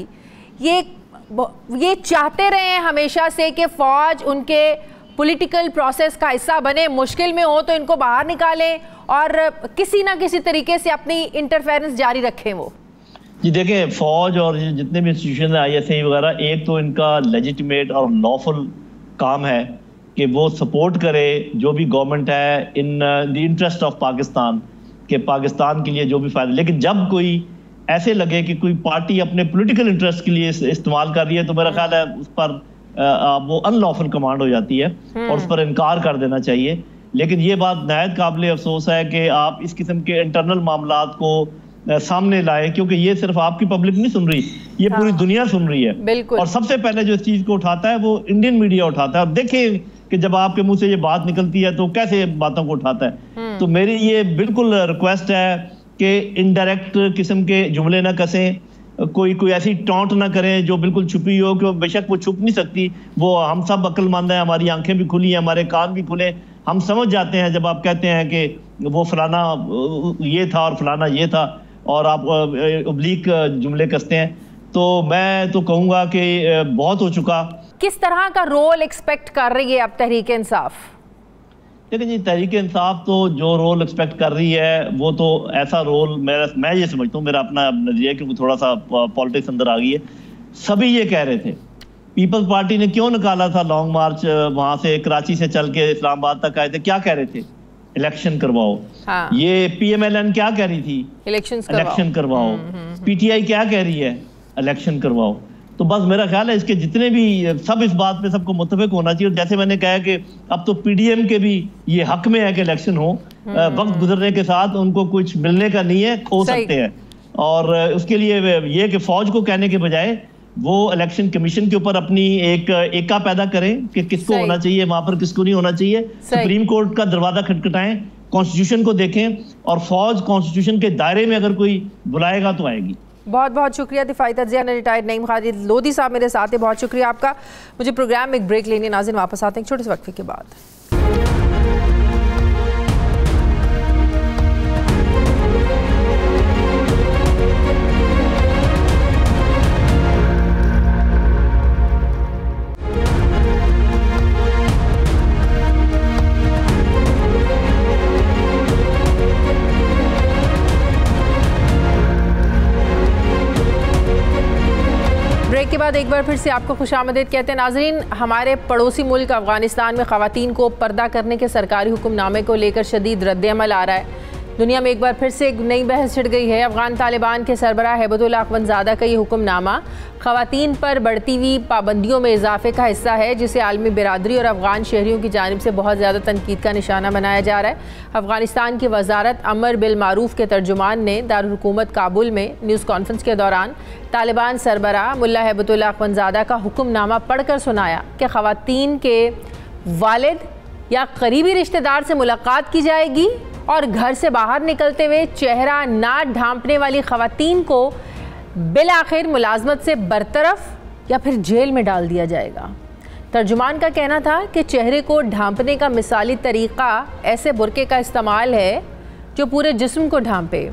ये चाहते रहे हैं हमेशा से कि फ़ौज उनके पॉलिटिकल प्रोसेस का हिस्सा बने, मुश्किल में हो तो इनको बाहर निकालें और किसी ना किसी तरीके से अपनी इंटरफेरेंस जारी रखें। वो जी देखें, फ़ौज और जितने भी इंस्टीट्यूशन है ISI वगैरह, एक तो इनका लेजिटिमेट और लॉफुल काम है कि वो सपोर्ट करे जो भी गवर्नमेंट है in the interest of Pakistan, के पाकिस्तान के लिए जो भी फायदा। लेकिन जब कोई ऐसे लगे कि कोई पार्टी अपने पॉलिटिकल इंटरेस्ट के लिए इस्तेमाल कर रही है, तो मेरा ख्याल है उस पर वो अनलॉफुल कमांड हो जाती है और उस पर इनकार कर देना चाहिए। लेकिन ये बात नहायत काबिल अफसोस है कि आप इस किस्म के इंटरनल मामलात को सामने लाए, क्योंकि ये सिर्फ आपकी पब्लिक नहीं सुन रही, ये पूरी दुनिया सुन रही है। और सबसे पहले जो इस चीज को उठाता है वो इंडियन मीडिया उठाता है। और देखिए कि जब आपके मुंह से ये बात निकलती है तो कैसे बातों को उठाता है। तो मेरी ये बिल्कुल रिक्वेस्ट है कि इनडायरेक्ट किस्म के जुमले ना कसें, कोई ऐसी टॉन्ट ना करें जो बिल्कुल छुपी हो, कि बेशक वो छुप नहीं सकती। वो हम सब अक्लमंद हैं, हमारी आंखें भी खुली हैं, हमारे कान भी खुले, हम समझ जाते हैं जब आप कहते हैं कि वो फलाना ये था और फलाना ये था, और आप ओब्लीक जुमले कसते हैं। तो मैं तो कहूँगा कि बहुत हो चुका। किस तरह का रोल एक्सपेक्ट कर रही है अब तहरीक इंसाफ? देखिए जी, तहरीक इंसाफ तो जो रोल एक्सपेक्ट कर रही है वो तो ऐसा रोल मैं ये समझता हूँ, मेरा अपना नजरिया, क्योंकि थोड़ा सा पॉलिटिक्स अंदर आ गई है। सभी ये कह रहे थे, पीपल्स पार्टी ने क्यों निकाला था लॉन्ग मार्च, वहां से कराची से चल के इस्लामाबाद तक आए थे, क्या कह रहे थे? इलेक्शन करवाओ। हाँ। ये PMLN क्या कह रही थी? इलेक्शन करवाओ। PTI क्या कह रही है? इलेक्शन करवाओ। तो बस मेरा ख्याल है इसके जितने भी सब इस बात पे सबको मुत्तफिक होना चाहिए। और जैसे मैंने कहा कि अब तो PDM के भी ये हक में है कि इलेक्शन हो। वक्त गुजरने के साथ उनको कुछ मिलने का नहीं है, खो सकते हैं। और उसके लिए ये कि फौज को कहने के बजाय वो इलेक्शन कमीशन के ऊपर अपनी एक एका पैदा करें कि किसको होना चाहिए वहां पर, किसको नहीं होना चाहिए। सुप्रीम कोर्ट का दरवाजा खटखटाएं, कॉन्स्टिट्यूशन को देखें, और फौज कॉन्स्टिट्यूशन के दायरे में अगर कोई बुलाएगा तो आएगी। बहुत बहुत शुक्रिया दिफाई तज्जिया ने रिटायर्ड नईम खालिद लोधी साहब मेरे साथ है, बहुत शुक्रिया आपका। मुझे प्रोग्राम में एक ब्रेक लेने नाज़रीन वापस आते हैं एक छोटे से वक्फे के बाद। ब्रेक के बाद एक बार फिर से आपको खुशामदीद कहते हैं नाजरीन। हमारे पड़ोसी मुल्क अफगानिस्तान में ख़वातीन को पर्दा करने के सरकारी हुक्मनामे को लेकर शदीद रद्द-ए-अमल आ रहा है। दुनिया में एक बार फिर से एक नई बहस छिड़ गई है। अफगान तालिबान के सरबराह हैबतुल्लाह अख्वंज़ादा का ये हुक्मनामा ख़वातीन पर बढ़ती हुई पाबंदियों में इजाफे का हिस्सा है, जिसे आलमी बिरादरी और अफगान शहरियों की जानिब से बहुत ज़्यादा तनकीद का निशाना बनाया जा रहा है। अफगानिस्तान की वजारत अमर बिल मारूफ के तर्जुमान ने दारुल हुकूमत काबुल में न्यूज़ कॉन्फ्रेंस के दौरान तालिबान सरबराह मुल्ला हैबतुल्लाह अख्वंज़ादा का हुक्मनामा पढ़कर सुनाया कि ख़वातीन के वालिद या करीबी रिश्तेदार से मुलाकात की जाएगी और घर से बाहर निकलते हुए चेहरा ना ढांपने वाली ख़वातीन को बिल आखिर मुलाजमत से बरतरफ या फिर जेल में डाल दिया जाएगा। तर्जुमान का कहना था कि चेहरे को ढांपने का मिसाली तरीक़ा ऐसे बुरके का इस्तेमाल है जो पूरे जिस्म को ढांपे।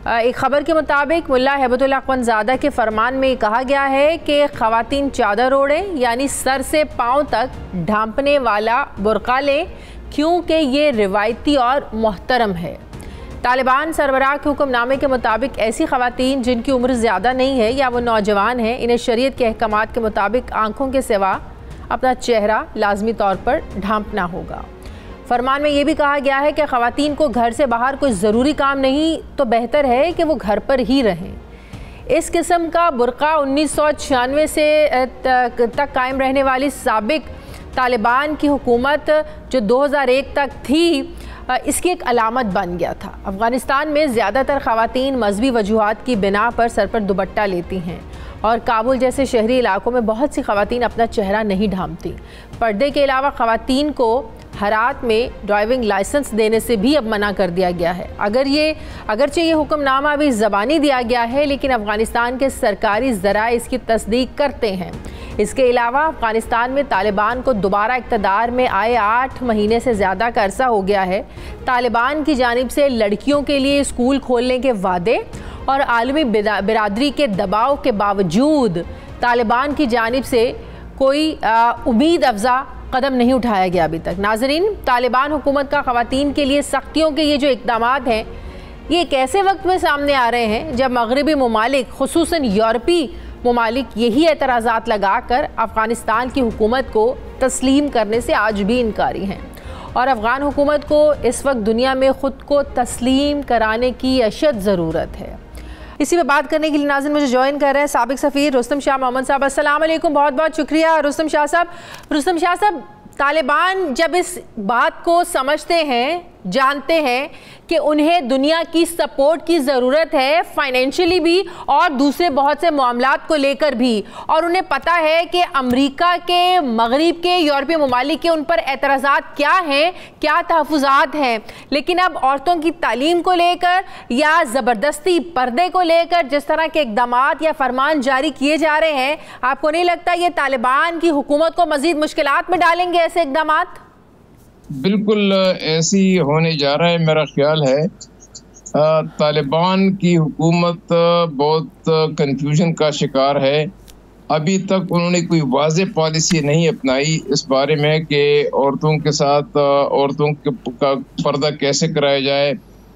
एक ख़बर के मुताबिक मुल्ला हैबतुल्लाह अख्वंज़ादा के फरमान में कहा गया है कि ख़वातीन चादर ओढ़ें, यानी सर से पाँव तक ढांपने वाला बुरका लें, क्योंकि ये रिवायती और मोहतरम है। तालिबान सरबराह के हुक्मनामे के मुताबिक ऐसी ख़वातीन जिनकी उम्र ज़्यादा नहीं है या वो नौजवान हैं, इन्हें शरीयत के अहकामात के मुताबिक आँखों के सिवा अपना चेहरा लाजमी तौर पर ढांपना होगा। फरमान में ये भी कहा गया है कि ख़वातीन को घर से बाहर कोई ज़रूरी काम नहीं तो बेहतर है कि वो घर पर ही रहें। इस किस्म का बुरका 1996 से तक कायम रहने वाली साबिक तालिबान की हुकूमत जो 2001 तक थी, इसकी एक अलामत बन गया था। अफ़गानिस्तान में ज़्यादातर ख़वातीन मजहबी वजूहात की बिना पर सर पर दुपट्टा लेती हैं और काबुल जैसे शहरी इलाकों में बहुत सी ख़वातीन अपना चेहरा नहीं ढांपती। पर्दे के अलावा ख़वातीन को हरात में ड्राइविंग लाइसेंस देने से भी अब मना कर दिया गया है। अगरचे ये हुक्मनामा अभी ज़बानी दिया गया है, लेकिन अफ़गानिस्तान के सरकारी ज़राए इसकी तस्दीक करते हैं। इसके अलावा अफ़गानिस्तान में तालिबान को दोबारा इक़्तिदार में आए 8 महीने से ज़्यादा का अरसा हो गया है। तालिबान की जानिब से लड़कियों के लिए स्कूल खोलने के वादे और आलमी बिरादरी के दबाव के बावजूद तालिबान की जानिब से कोई उम्मीद अफजा कदम नहीं उठाया गया अभी तक। नाज़रीन, तालिबान हुकूमत का ख़वातीन के लिए सख्तियों के ये जो इक़दामात हैं, ये एक ऐसे वक्त में सामने आ रहे हैं जब मगरबी ममालिक, खुसूसन यूरोपी ममालिक, यही एतराज़ात लगा कर अफ़गानिस्तान की हुकूमत को तस्लीम करने से आज भी इनकारी हैं और अफ़गान हुकूमत को इस वक्त दुनिया में ख़ुद को तस्लीम कराने की अशद ज़रूरत है। इसी पे बात करने के लिए नाज़रीन मुझे ज्वाइन कर रहे हैं साबिक सफ़ीर रुस्तम शाह मोहम्मद साहब। अस्सलाम वालेकुम, बहुत बहुत शुक्रिया रुस्तम शाह साहब। तालिबान जब इस बात को समझते हैं, जानते हैं कि उन्हें दुनिया की सपोर्ट की ज़रूरत है, फाइनेंशियली भी और दूसरे बहुत से मामलात को लेकर भी, और उन्हें पता है कि अमेरिका के, मगरिब के, यूरोपीय ममालिक के उन पर एतराज़ात क्या हैं, क्या तहफ़्फ़ुज़ात हैं, लेकिन अब औरतों की तालीम को लेकर या ज़बरदस्ती पर्दे को लेकर जिस तरह के इक़दामात या फरमान जारी किए जा रहे हैं, आपको नहीं लगता ये तालिबान की हुकूमत को मज़ीद मुश्किलात में डालेंगे ऐसे इक़दामात? बिल्कुल ऐसी होने जा रहा है। मेरा ख्याल है तालिबान की हुकूमत बहुत कंफ्यूजन का शिकार है। अभी तक उन्होंने कोई वाज़ेह पॉलिसी नहीं अपनाई इस बारे में कि औरतों के साथ औरतों का पर्दा कैसे कराया जाए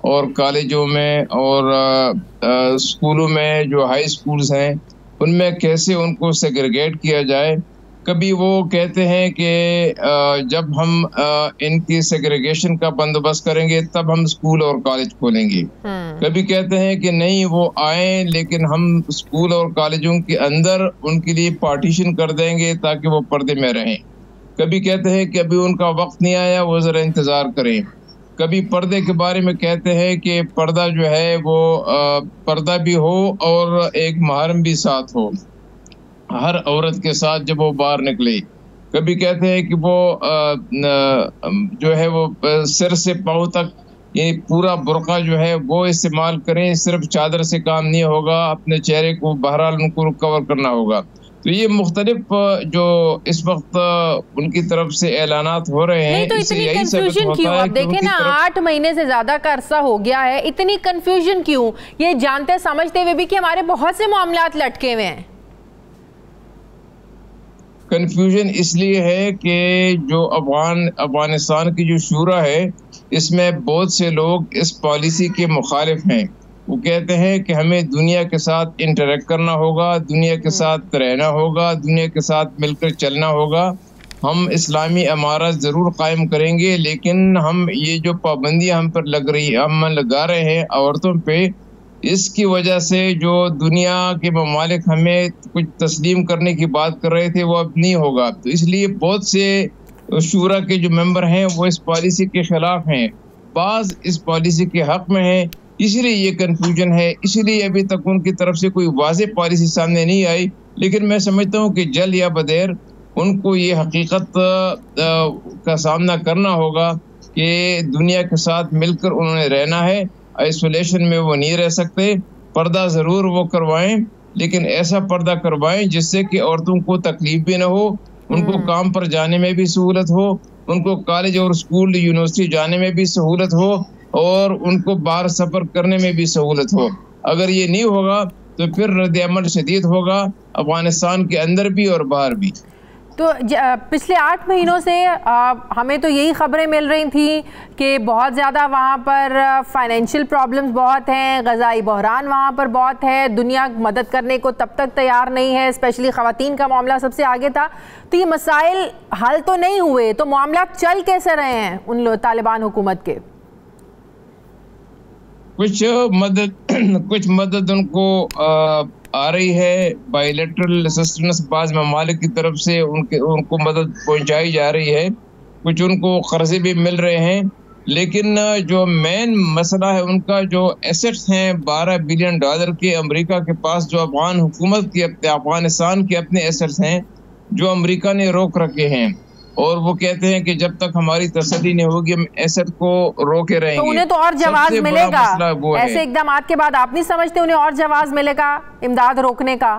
और कॉलेजों में और स्कूलों में, जो हाई स्कूल्स हैं, उनमें कैसे उनको सेग्रीगेट किया जाए। कभी वो कहते हैं कि जब हम इनकी सेग्रीगेशन का बंदोबस्त करेंगे तब हम स्कूल और कॉलेज खोलेंगे। कभी कहते हैं कि नहीं, वो आए लेकिन हम स्कूल और कॉलेजों के अंदर उनके लिए पार्टीशन कर देंगे ताकि वो पर्दे में रहें। कभी कहते हैं कि अभी उनका वक्त नहीं आया, वो ज़रा इंतज़ार करें। कभी पर्दे के बारे में कहते हैं कि पर्दा जो है वो पर्दा भी हो और एक महरम भी साथ हो हर औरत के साथ जब वो बाहर निकले। कभी कहते हैं कि वो जो है वो सिर से पाँव तक ये पूरा बुर्का जो है वो इस्तेमाल करें, सिर्फ चादर से काम नहीं होगा, अपने चेहरे को बहरहाल उनको कवर करना होगा। तो ये मुख्तलिफ जो इस वक्त उनकी तरफ से ऐलानात हो रहे हैं, तो इतनी कंफ्यूजन क्यों? अब देखें ना, 8 महीने से ज्यादा का अरसा हो गया है, इतनी कंफ्यूजन क्यों? ये जानते समझते हुए भी कि हमारे बहुत से मामलात लटके हुए हैं। कंफ्यूजन इसलिए है कि जो अफगानिस्तान की जो शूरा है, इसमें बहुत से लोग इस पॉलिसी के मुखालिफ हैं। वो कहते हैं कि हमें दुनिया के साथ इंटरेक्ट करना होगा, दुनिया के साथ रहना होगा, दुनिया के साथ मिलकर चलना होगा, हम इस्लामी इमारत ज़रूर कायम करेंगे, लेकिन हम ये जो पाबंदियाँ हम पर हम लगा रहे हैं औरतों पे, इसकी वजह से जो दुनिया के ममालिक हमें कुछ तस्लीम करने की बात कर रहे थे वो अब नहीं होगा। तो इसलिए बहुत से शूरा के जो मेंबर हैं वो इस पॉलिसी के खिलाफ हैं, बाज़ इस पॉलिसी के हक में हैं, इसलिए ये कन्फ्यूजन है, इसलिए अभी तक उनकी तरफ से कोई वाज़ेह पॉलिसी सामने नहीं आई। लेकिन मैं समझता हूँ कि जल्द या बदेर उनको ये हकीकत का सामना करना होगा कि दुनिया के साथ मिलकर उन्होंने रहना है, आइसोलेशन में वो नहीं रह सकते। पर्दा ज़रूर वो करवाएं, लेकिन ऐसा पर्दा करवाएं जिससे कि औरतों को तकलीफ भी ना हो, उनको काम पर जाने में भी सहूलत हो, उनको कॉलेज और स्कूल यूनिवर्सिटी जाने में भी सहूलत हो, और उनको बाहर सफ़र करने में भी सहूलत हो। अगर ये नहीं होगा तो फिर रद्द-ए-अमल शदीद होगा अफगानिस्तान के अंदर भी और बाहर भी। तो पिछले 8 महीनों से हमें तो यही खबरें मिल रही थी कि बहुत ज़्यादा वहाँ पर फाइनेंशियल प्रॉब्लम्स बहुत हैं, ग़ज़ाई बहरान वहाँ पर बहुत है, दुनिया मदद करने को तब तक तैयार नहीं है, स्पेशली ख़वातीन का मामला सबसे आगे था। तो ये मसाइल हल तो नहीं हुए, तो मामला चल कैसे रहे हैं उन तालिबान हुकूमत के? कुछ मदद उनको आ रही है, बायलैटरल असिस्टेंस बाज़ ममालिक की तरफ से उनको मदद पहुंचाई जा रही है, कुछ उनको कर्जे भी मिल रहे हैं। लेकिन जो मेन मसला है उनका जो एसेट्स हैं $12 बिलियन के अमेरिका के पास, जो अफगान हुकूमत के अफगानिस्तान के अपने एसेट्स हैं जो अमेरिका ने रोक रखे हैं, और वो कहते हैं कि जब तक हमारी तसल्ली नहीं होगी हम एसेट को रोके रहेंगे। तो उन्हें तो और जवाब मिलेगा ऐसे इक़दाम के बाद, आप नहीं समझते उन्हें और जवाब मिलेगा इमदाद रोकने का?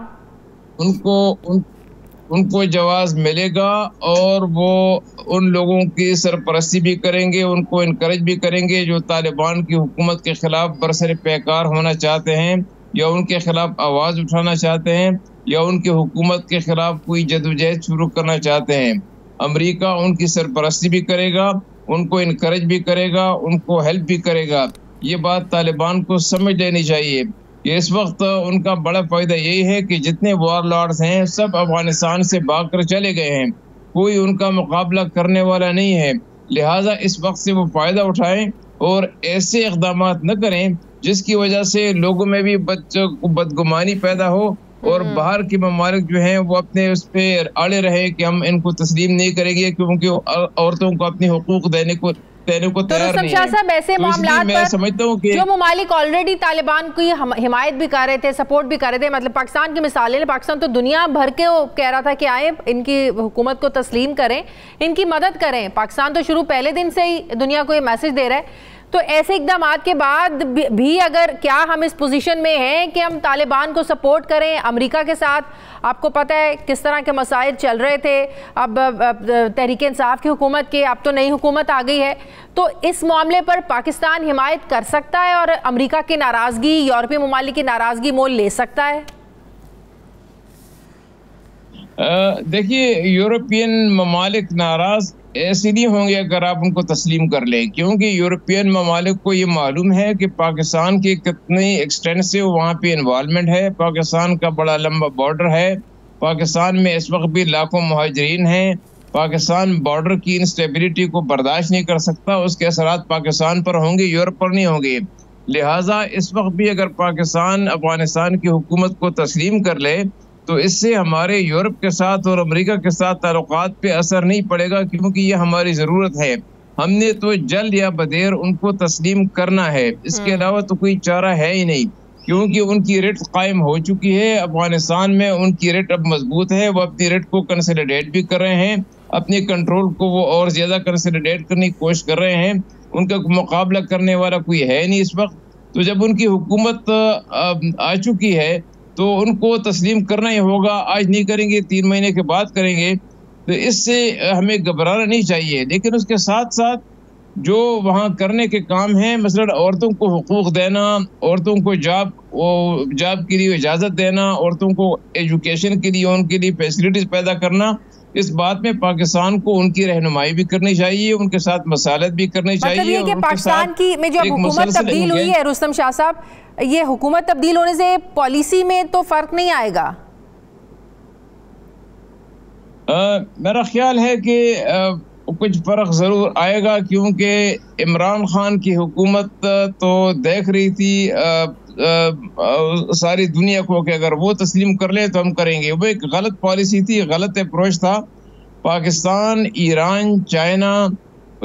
उनको जवाब मिलेगा, और वो उन लोगों की सरपरस्ती भी करेंगे, उनको इनकरेज भी करेंगे जो तालिबान की हुकूमत के खिलाफ बरसर पैकार होना चाहते हैं, या उनके खिलाफ आवाज़ उठाना चाहते हैं, या उनकी हुकूमत के खिलाफ कोई जदोजहद शुरू करना चाहते हैं। अमेरिका उनकी सरपरस्ती भी करेगा, उनको इनकरेज भी करेगा, उनको हेल्प भी करेगा। ये बात तालिबान को समझ लेनी चाहिए कि इस वक्त उनका बड़ा फ़ायदा यही है कि जितने वॉरलॉर्ड्स हैं सब अफगानिस्तान से भागकर चले गए हैं, कोई उनका मुकाबला करने वाला नहीं है। लिहाजा इस वक्त से वो फ़ायदा उठाएं और ऐसे इक़दाम न करें जिसकी वजह से लोगों में भी बदगुमानी पैदा हो, और बाहर के ममालिक जो हैं वो अपने उस पे अड़े रहे कि हम इनको तस्लीम नहीं करेंगे क्योंकि औरतों को अपने हुकूक देने को तैयार नहीं है। साहब, ऐसे मामलात पर समझता हूं कि जो ममालिक ऑलरेडी तालिबान की हिमायत भी कर रहे थे, सपोर्ट भी कर रहे थे, मतलब पाकिस्तान की मिसालें, पाकिस्तान तो दुनिया भर के कह रहा था कि आए इनकी हुकूमत को तस्लीम करें, इनकी मदद करें। पाकिस्तान तो शुरू पहले दिन से ही दुनिया को ये मैसेज दे रहा है। तो ऐसे इक़दाम के बाद भी अगर क्या हम इस पोजीशन में हैं कि हम तालिबान को सपोर्ट करें अमेरिका के साथ? आपको पता है किस तरह के मसाइल चल रहे थे, अब तहरीक इंसाफ की हुकूमत के, अब तो नई हुकूमत आ गई है, तो इस मामले पर पाकिस्तान हिमायत कर सकता है और अमेरिका की नाराज़गी, यूरोपीय ममालिक की नाराज़गी मोल ले सकता है? देखिए, यूरोपियन ममालिक नाराज़ ऐसे नहीं होंगे अगर आप उनको तस्लीम कर लें, क्योंकि यूरोपियन ममालिक को ये मालूम है कि पाकिस्तान की कितनी एक्सटेंसिव वहाँ पे इन्वॉल्वमेंट है। पाकिस्तान का बड़ा लंबा बॉर्डर है, पाकिस्तान में इस वक्त भी लाखों मुहाजिरीन हैं, पाकिस्तान बॉर्डर की इंस्टेबिलिटी को बर्दाश्त नहीं कर सकता, उसके असरात पाकिस्तान पर होंगे, यूरोप पर नहीं होंगे। लिहाजा इस वक्त भी अगर पाकिस्तान अफगानिस्तान की हुकूमत को तस्लीम कर ले तो इससे हमारे यूरोप के साथ और अमेरिका के साथ ताल्लुकात पे असर नहीं पड़ेगा, क्योंकि ये हमारी ज़रूरत है। हमने तो जल्द या बदेर उनको तस्लीम करना है, इसके अलावा तो कोई चारा है ही नहीं, क्योंकि उनकी रेट कायम हो चुकी है अफगानिस्तान में, उनकी रेट अब मजबूत है, वो अपनी रेट को कंसोलिडेट भी कर रहे हैं, अपने कंट्रोल को वो और ज़्यादा कंसोलिडेट करने की कोशिश कर रहे हैं, उनका मुकाबला करने वाला कोई है नहीं इस वक्त। तो जब उनकी हुकूमत आ चुकी है तो उनको तस्लीम करना ही होगा, आज नहीं करेंगे 3 महीने के बाद करेंगे, तो इससे हमें घबराना नहीं चाहिए। लेकिन उसके साथ साथ जो वहाँ करने के काम हैं, मसलन औरतों को हुकूक देना, औरतों को जॉब के लिए इजाज़त देना, औरतों को एजुकेशन के लिए उनके लिए फैसिलिटीज़ पैदा करना, इस बात में पाकिस्तान को उनकी रहनुमाई भी करनी चाहिए, उनके साथ मसालत भी करनी चाहिए। मतलब ये कि पाकिस्तान की में जो हुकूमत तब्दील हुई है रुस्तम शाह साहब, ये हुकूमत तब्दील होने से पॉलिसी में तो फर्क नहीं आएगा? मेरा ख्याल है कि कुछ फ़र्क ज़रूर आएगा, क्योंकि इमरान खान की हुकूमत तो देख रही थी सारी दुनिया को कि अगर वो तस्लीम कर ले तो हम करेंगे। वो एक गलत पॉलिसी थी, गलत अप्रोच था। पाकिस्तान, ईरान, चाइना,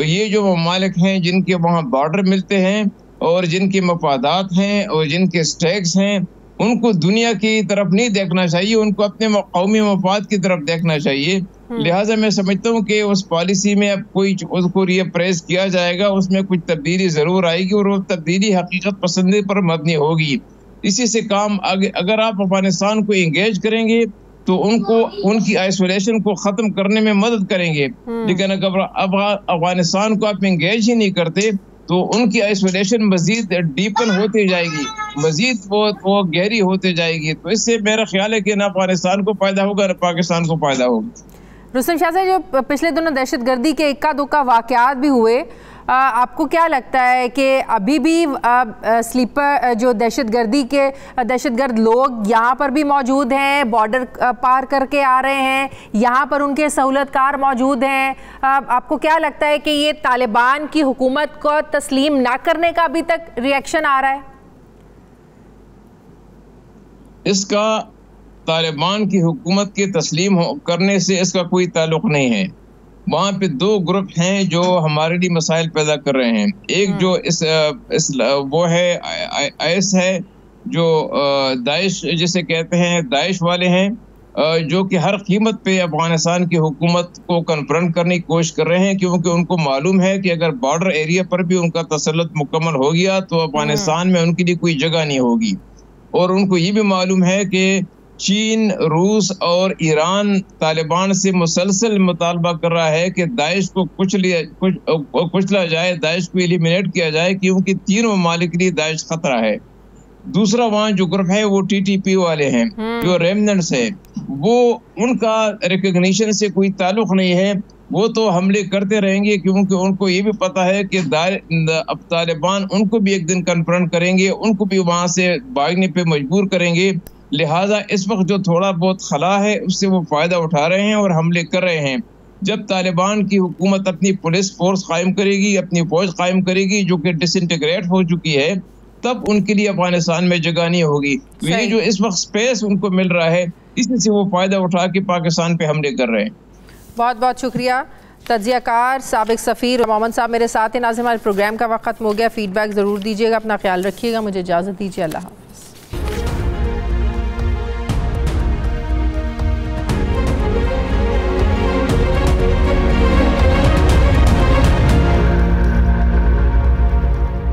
ये जो ममालिक हैं जिनके वहाँ बॉर्डर मिलते हैं और जिनके मफादात हैं और जिनके स्टेक्स हैं, उनको दुनिया की तरफ नहीं देखना चाहिए, उनको अपने कौमी मफाद की तरफ देखना चाहिए। लिहाजा मैं समझता हूँ कि उस पॉलिसी में अब कोई उसको रिअप्रेस किया जाएगा, उसमें कुछ तब्दीली ज़रूर आएगी और वो तब्दीली हकीकत पसंदी पर मबनी होगी। इसी से काम आगे, अगर आप अफगानिस्तान को इंगेज करेंगे तो उनको उनकी आइसोलेशन को ख़त्म करने में मदद करेंगे, लेकिन अगर अफगानिस्तान को आप इंगेज ही नहीं करते तो उनकी आइसोलेशन मजीद डीपन होती जाएगी, मजीद वो गहरी होती जाएगी। तो इससे मेरा ख्याल है कि ना अफगानिस्तान को फ़ायदा होगा ना पाकिस्तान को फ़ायदा होगा। रुस्तम शाह साहब, जो पिछले दिनों दहशतगर्दी के इक्का दुक्का वाक़यात भी हुए, आपको क्या लगता है कि अभी भी स्लीपर जो दहशतगर्द लोग यहाँ पर भी मौजूद हैं, बॉर्डर पार करके आ रहे हैं, यहाँ पर उनके सहूलतकार मौजूद हैं? आपको क्या लगता है कि ये तालिबान की हुकूमत को तस्लीम ना करने का अभी तक रिएक्शन आ रहा है? इसका तालिबान की हुकूमत के तस्लीम करने से इसका कोई ताल्लुक़ नहीं है। वहाँ पे दो ग्रुप हैं जो हमारे लिए मसाइल पैदा कर रहे हैं। एक जो वो है आईएस है, जो दाइश जिसे कहते हैं, दाइश वाले हैं, जो कि हर कीमत पे अफगानिस्तान की हुकूमत को कन्फ्रंट करने की कोशिश कर रहे हैं, क्योंकि उनको मालूम है कि अगर बॉर्डर एरिया पर भी उनका तसल्लुत मुकम्मल हो गया तो अफगानिस्तान में उनके लिए कोई जगह नहीं होगी। और उनको ये भी मालूम है कि चीन, रूस और ईरान तालिबान से मुसलसल मुतालबा कर रहा है कि दाइश को कुचला जाए, दाइश को एलिमिनेट किया जाए, क्योंकि तीनों ममालिक के लिए दाइश खतरा है। दूसरा वहाँ जो ग्रुप है वो टीटीपी वाले हैं, जो रेमनेंट्स है, वो उनका रिकग्निशन से कोई ताल्लुक नहीं है। वो तो हमले करते रहेंगे, क्योंकि उनको ये भी पता है कि अब तालिबान उनको भी एक दिन कन्फ्रंट करेंगे, उनको भी वहाँ से भागने पे मजबूर करेंगे। लिहाजा इस वक्त जो थोड़ा बहुत खला है उससे वो फ़ायदा उठा रहे हैं और हमले कर रहे हैं। जब तालिबान की हुकूमत अपनी पुलिस फोर्स कायम करेगी, अपनी फौज कायम करेगी जो कि डिसइंटीग्रेट हो चुकी है, तब उनके लिए अफगानिस्तान में जगह नहीं होगी। ये जो इस वक्त स्पेस उनको मिल रहा है, इसी से वो फ़ायदा उठा के पाकिस्तान पे हमले कर रहे हैं। बहुत बहुत शुक्रिया। तज्ज़ियाकार साबिक सफ़ीर मोहम्मद साहब मेरे साथ हैं। नाज़रीन, हमारे प्रोग्राम का वक्त ख़त्म हो गया। फ़ीडबैक ज़रूर दीजिएगा, अपना ख्याल रखिएगा। मुझे इजाज़त दीजिए। अल्लाह।